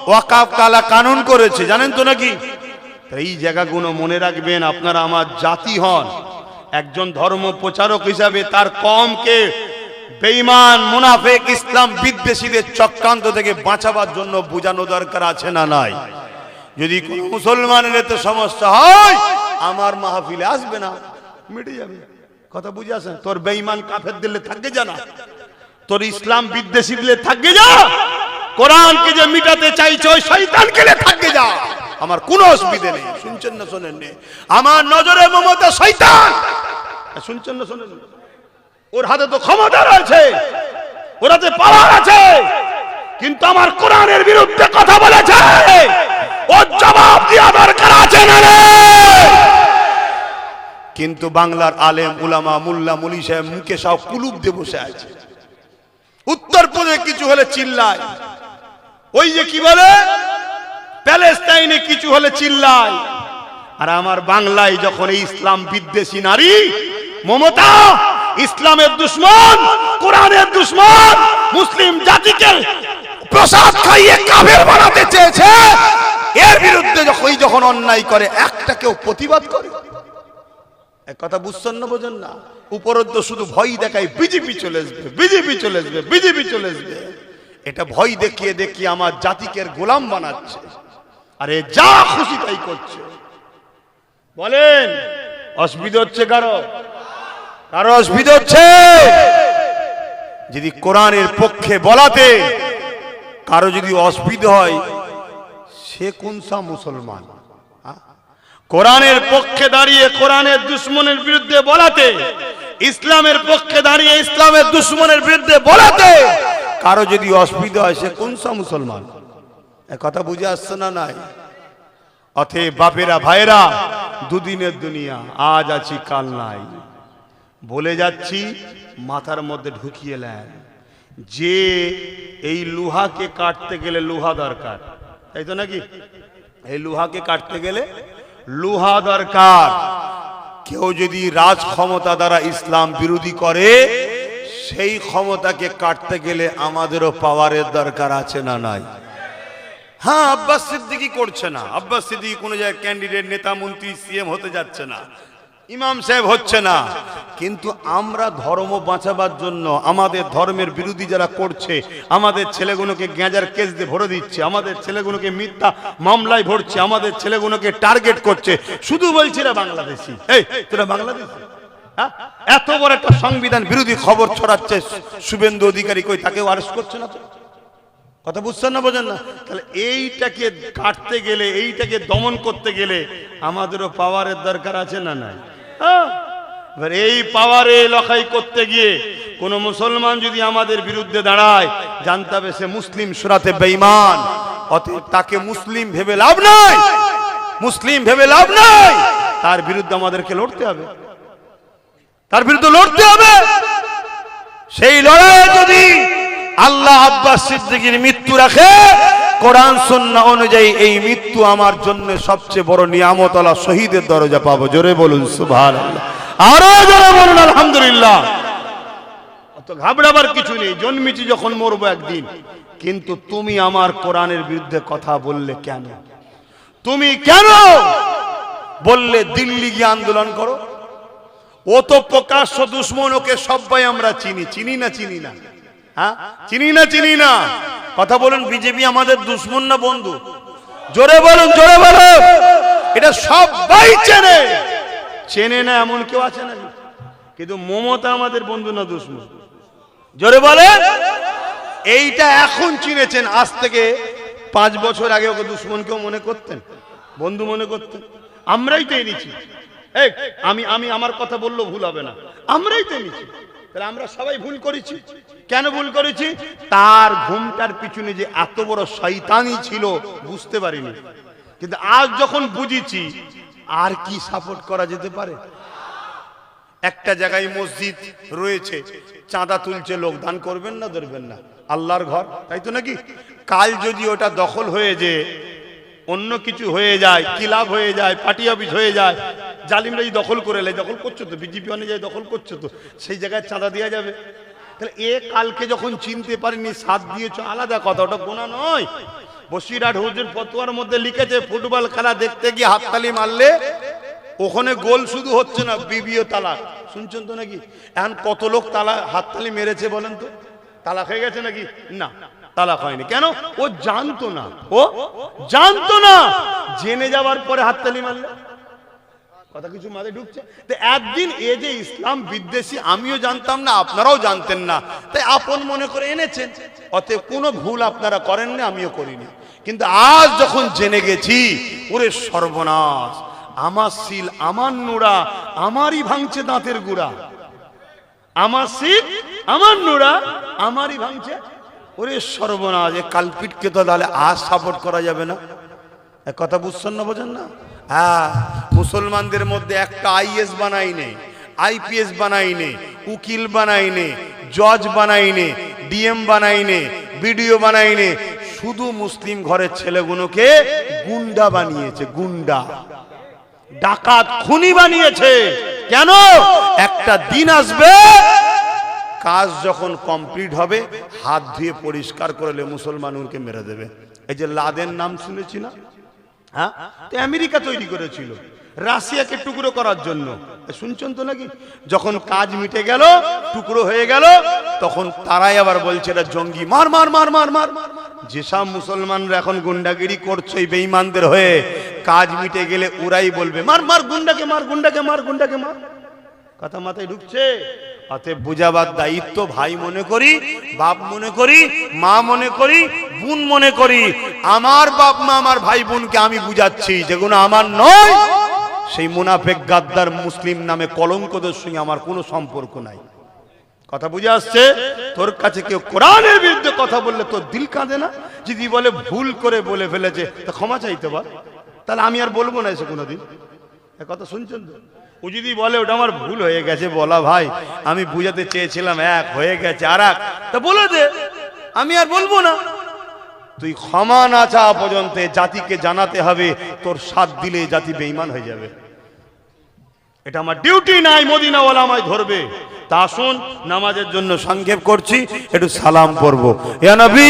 ওয়াকাফ কালা কানুন করেছে, জানেন তো নাকি? এই জায়গাগুলো মনে রাখবেন। আপনারা আমার জাতি হন, একজন ধর্ম প্রচারক হিসাবে তার কমকে বেঈমান মুনাফিক ইসলাম বিদ্বেষীদের চক্রান্ত থেকে বাঁচাবার জন্য বোঝানো দরকার আছে না নাই? যদি কোন মুসলমানের এতে সমস্যা হয় আমার মাহফিলে আসবে না, মিটে যাবে। কথা বুঝে আসেন? তোর বেঈমান কাফের দিলে থাকবে জানা, তোর ইসলাম বিদ্বেষী দিলে থাকবে যা, কোরআনকে যে মিটাতে চাইছে ওই শয়তানকে দিলে থাকবে যা, আমার কোনো অসুবিধা নেই। শুনছেন না শোনেন? আমার নজরে মমতা শয়তান। শুনছেন না শোনেন? ওর হাতে তো ক্ষমতা রয়েছে, ওর হাতে পাওয়ার আছে, কিন্তু আমার কোরআনের বিরুদ্ধে কথা বলেছে, ওর জবাব দেওয়া দরকার আছে না? কিন্তু বাংলার আলেম উলামা মুল্লা মুলি সাহেব মুখে সব কুলুপ দিয়ে বসে আছে। উত্তরপ্রদেশে কিছু হলে চিল্লায়, ওই যে কি বলে প্যালেস্টাইনে কিছু হলে চিল্লায়। আর আমার বাংলায় যখন এই ইসলাম বিদ্বেষী নারী মমতা ইসলামের দুশ্মন, কোরআনের দুশ্মন, মুসলিম জাতিকে প্রসাদ খাইয়ে কাফের বানাতে চেয়েছে, এর বিরুদ্ধে যখন অন্যায় করে একটা কেউ প্রতিবাদ করে। এক কথা বুঝছেন না? বোঝেন না? উপরন্ত শুধু ভয় দেখায় বিজেপি চলে আসবে, বিজেপি চলে আসবে, বিজেপি চলে আসবে। এটা ভয় দেখিয়ে দেখিয়ে আমার জাতিকে গোলাম বানাচ্ছে। আরে যা খুশি তাই করছে। বলেন অসুবিধা হচ্ছে কারো? কারো অসুবিধা হচ্ছে? যদি কোরআনের পক্ষে বলাতে কারো যদি অসুবিধা হয় সে কোন সা মুসলমান? কোরআনের পক্ষে দাঁড়িয়ে কোরআনের দুশ্মনের বিরুদ্ধে বলাতে, ইসলামের পক্ষে দাঁড়িয়ে ইসলামের দুশ্মনের বিরুদ্ধে বলাতে কারো যদি অসুবিধা হয় সে কোন সা মুসলমান? কথা বুঝে আসছে না? নাই অতএব বাপেরা ভাইরা, দুদিনের দুনিয়া, আজ আছি কাল নাই। বলে যাচ্ছি মাথার মধ্যে ঢুকিয়ে নেন যে এই লোহাকে কাটতে গেলে লোহা দরকার, তাই তো নাকি? এই লোহাকে কাটতে গেলে লোহা দরকার। কেউ যদি রাজ ক্ষমতা দ্বারা ইসলাম বিরোধী করে সেই ক্ষমতাকে কাটতে গেলে আমাদেরও পাওয়ারের দরকার আছে না নাই? হ্যাঁ, আব্বাস সিদ্দিকী করছে না, আব্বাস সিদ্দিকী কোনো জায়গায় ক্যান্ডিডেট, নেতা, মন্ত্রী, সিএম হতে যাচ্ছে না, ইমাম সাহেব হচ্ছে না, কিন্তু আমরা ধর্ম বাঁচাবার জন্য আমাদের ধর্মের বিরোধী যারা করছে, আমাদের ছেলেগুলোকে গ্যাঁজার কেস দিয়ে ভরে দিচ্ছে, আমাদের ছেলেগুলোকে মিথ্যা মামলায় ভরছে, আমাদের ছেলেগুলোকে টার্গেট করছে, শুধু বলছে না বাংলাদেশি। এই তোরা বাংলাদেশি? এত বড় একটা সংবিধান বিরোধী খবর ছড়াচ্ছে শুভেন্দু অধিকারী, কই তাকেও অ্যারেস্ট করছে না তো? কথা বুঝছেন না? বোঝেন না? তাহলে এইটাকে কাটতে গেলে, এইটাকে দমন করতে গেলে আমাদেরও পাওয়ারের দরকার আছে না নাই? এবার এই পাওয়ারে লড়াই করতে গিয়ে কোন মুসলমান যদি আমাদের বিরুদ্ধে দাঁড়ায়, জানতে হবে সে মুসলিম সুরাতে বেঈমান। অতএব তাকে মুসলিম ভেবে লাভ নাই, মুসলিম ভেবে লাভ নাই, তার বিরুদ্ধে আমাদেরকে লড়তে হবে, তার বিরুদ্ধে লড়তে হবে। সেই লড়াই যদি আল্লাহ আব্বাস সিদ্দিকীর মৃত্যু রাখে, কোরআন সুন্নাহ অনুযায়ী এই মৃত্যু আমার জন্য সবচেয়ে বড় নিয়ামত, আল্লাহ শহীদের দরজা পাবো। জোরে বলুন সুবহানাল্লাহ, আরো জোরে বলুন আলহামদুলিল্লাহ। অত ঘাবড়াবার কিছু নেই, জন্মেছি যখন মরবো একদিন। কিন্তু তুমি আমার কোরআনের বিরুদ্ধে কথা বললে কেন? তুমি কেন বললে দিল্লি গিয়ে আন্দোলন করো? ও তো প্রকাশ্য দুশ্মন, ওকে সবাই আমরা চিনি। চিনি না চিনি না? হ্যাঁ, চিনি না চিনি না? কথা বলুন, বিজেপি আমাদের দুশ্মন না বন্ধু? জোরে বলুন, জোরে বলুন। এটা সবাই চেনে। চেনে না এমন কেউ আছে না? কিন্তু মমতা আমাদের বন্ধু না দুশ্মন? জোরে বলেন। এইটা এখন চিনেছেন। আজ থেকে 5 বছর আগে ওকে দুশ্মন কেউ মনে করতেন? বন্ধু মনে করতেন? আমরাই তো এনেছি। এই আমি আমার কথা বললেও ভুল হবে না, আমরাই তো এনেছি। তাহলে আমরা সবাই ভুল করেছি। কেন ভুল করেছি? তার ঘুমটার পিছনে যে এত বড় শয়তানি ছিল বুঝতে পারিনি। কিন্তু আজ যখন বুঝেছি, আর কি সাপোর্ট করা যেতে পারে? একটা জায়গায় মসজিদ রয়েছে, চাঁদা তুলছে লোক, দান করবেন না ধরবেন না? আল্লাহর ঘর, তাই তো নাকি? কাল যদি ওটা দখল হয়ে যে অন্য কিছু হয়ে যায়, ক্লাব হয়ে যায়, পার্টি অফিস হয়ে যায়, জালিমরা দখল করে লাই, দখল করছো তো, বিজেপি অনুযায়ী দখল করছো তো, সেই জায়গায় চাঁদা দেওয়া যাবে? তাহলে এ কালকে যখন চিনতে পারিনি, সাথ দিয়েছ আলাদা কথা, ওটা গোনা নয়। বসিরহাট হুজুর ফতোয়ার মধ্যে লিখেছে, ফুটবল খেলা দেখতে গিয়ে হাততালি মারলে ওখানে গোল শুধু হচ্ছে না, বিবিও তালাক। শুনছেন তো নাকি? এখন কত লোক হাততালি মেরেছে বলেন তো? তালাক হয়ে গেছে নাকি? না, তালাক হয়নি। কেন? ও জানতো না, ও জানতো না। জেনে যাওয়ার পরে হাততালি মারলে কথা কিছু মাথায় ঢুকছে? তো একদিন এ যে ইসলাম বিদ্বেষী, আমিও জানতাম না, আপনারাও জানতেন না, তাই আপন মনে করে এনেছেন। অতএব কোনো ভুল আপনারা করেননি, আমিও করিনি। কিন্তু আজ যখন জেনে গেছি, ওরে সর্বনাশ, আমার সিল, আমার নুরা, আমারই ভাঙছে দাঁতের গুড়া। আমার সিল, আমার নুরা, আমারই ভাঙছে। ওরে সর্বনাশ, এ কালপিটকে তো তাহলে আজ সাপোর্ট করা যাবে না। এক কথা বুঝছেন না, বোঝেন না? হ্যাঁ, মুসলমানদের মধ্যে একটা আইএস বানাইনে, আইপিএস বানাইনে, উকিল বানাইনে, জজ বানাইনে, ডিএম বানাইনে, বিডিও বানাইনে, শুধু মুসলিম ঘরের ছেলেগুলোকে গুন্ডা বানিয়েছে। গুন্ডা, ডাকাত, খুনি বানিয়েছে। কেন? একটা দিন আসবে, কাজ যখন কমপ্লিট হবে, হাত ধুয়ে পরিষ্কার করলে মুসলমানকে মেরে দেবে। এই যে লাদেন নাম শুনেছি না? হ্যাঁ, তো আমেরিকা তৈরি করেছিল রাশিয়াকে টুকরো করার জন্য। শুনছেন তো নাকি? যখন কাজ মিটে গেল, টুকরো হয়ে গেল, তখন তারাই আবার বলছে এটা জঙ্গি। মার মার মার মার মার। যেসব মুসলমানরা এখন গুন্ডাগিরি করছে এই বেঈমানদের হয়ে, কাজ মিটে গেলে ওরাই বলবে মার মার, গুন্ডাকে মার, গুন্ডাকে মার, গুন্ডাকে মার। কথা মাথায় ঢুকছে? অতএব বুঝাবার দায়িত্ব ভাই মনে করি, বাপ মনে করি, মা মনে করি, বোন মনে করি। আমার বাপ মা, আমার ভাই বোনকে আমি বুঝাচ্ছি, যেগুলো আমার নয়, সেই মুনাফেক গাদ্দার মুসলিম নামে কলঙ্কদের সঙ্গে আমার কোনো সম্পর্ক নাই। কথা বুঝে আসছে? তোর কাছে কেউ কোরআনের বিরুদ্ধে কথা বললে তোর দিল কাঁদে না? যদি বলে ভুল করে বলে ফেলেছে, তা ক্ষমা চাইতে পার, তাহলে আমি আর বলবো না এসে কোনোদিন। কথা শুনছেন তো? ও যদি বলে ওটা আমার ভুল হয়ে গেছে, বলা ভাই আমি বুঝাতে চেয়েছিলাম এক, হয়ে গেছে আর এক, তা বলে দে, আমি আর বলবো না। তুই ক্ষমা না চাওয়া পর্যন্ত জাতিকে জানাতে হবে, তোর সাথ দিলে জাতি বেঈমান হয়ে যাবে। এটা আমার ডিউটি নাই, মদিনাওয়ালা আমায় ধরবে। তা আসুন, নামাজের জন্য সংক্ষেপ করছি, একটু সালাম পড়বো। ইয়া নবী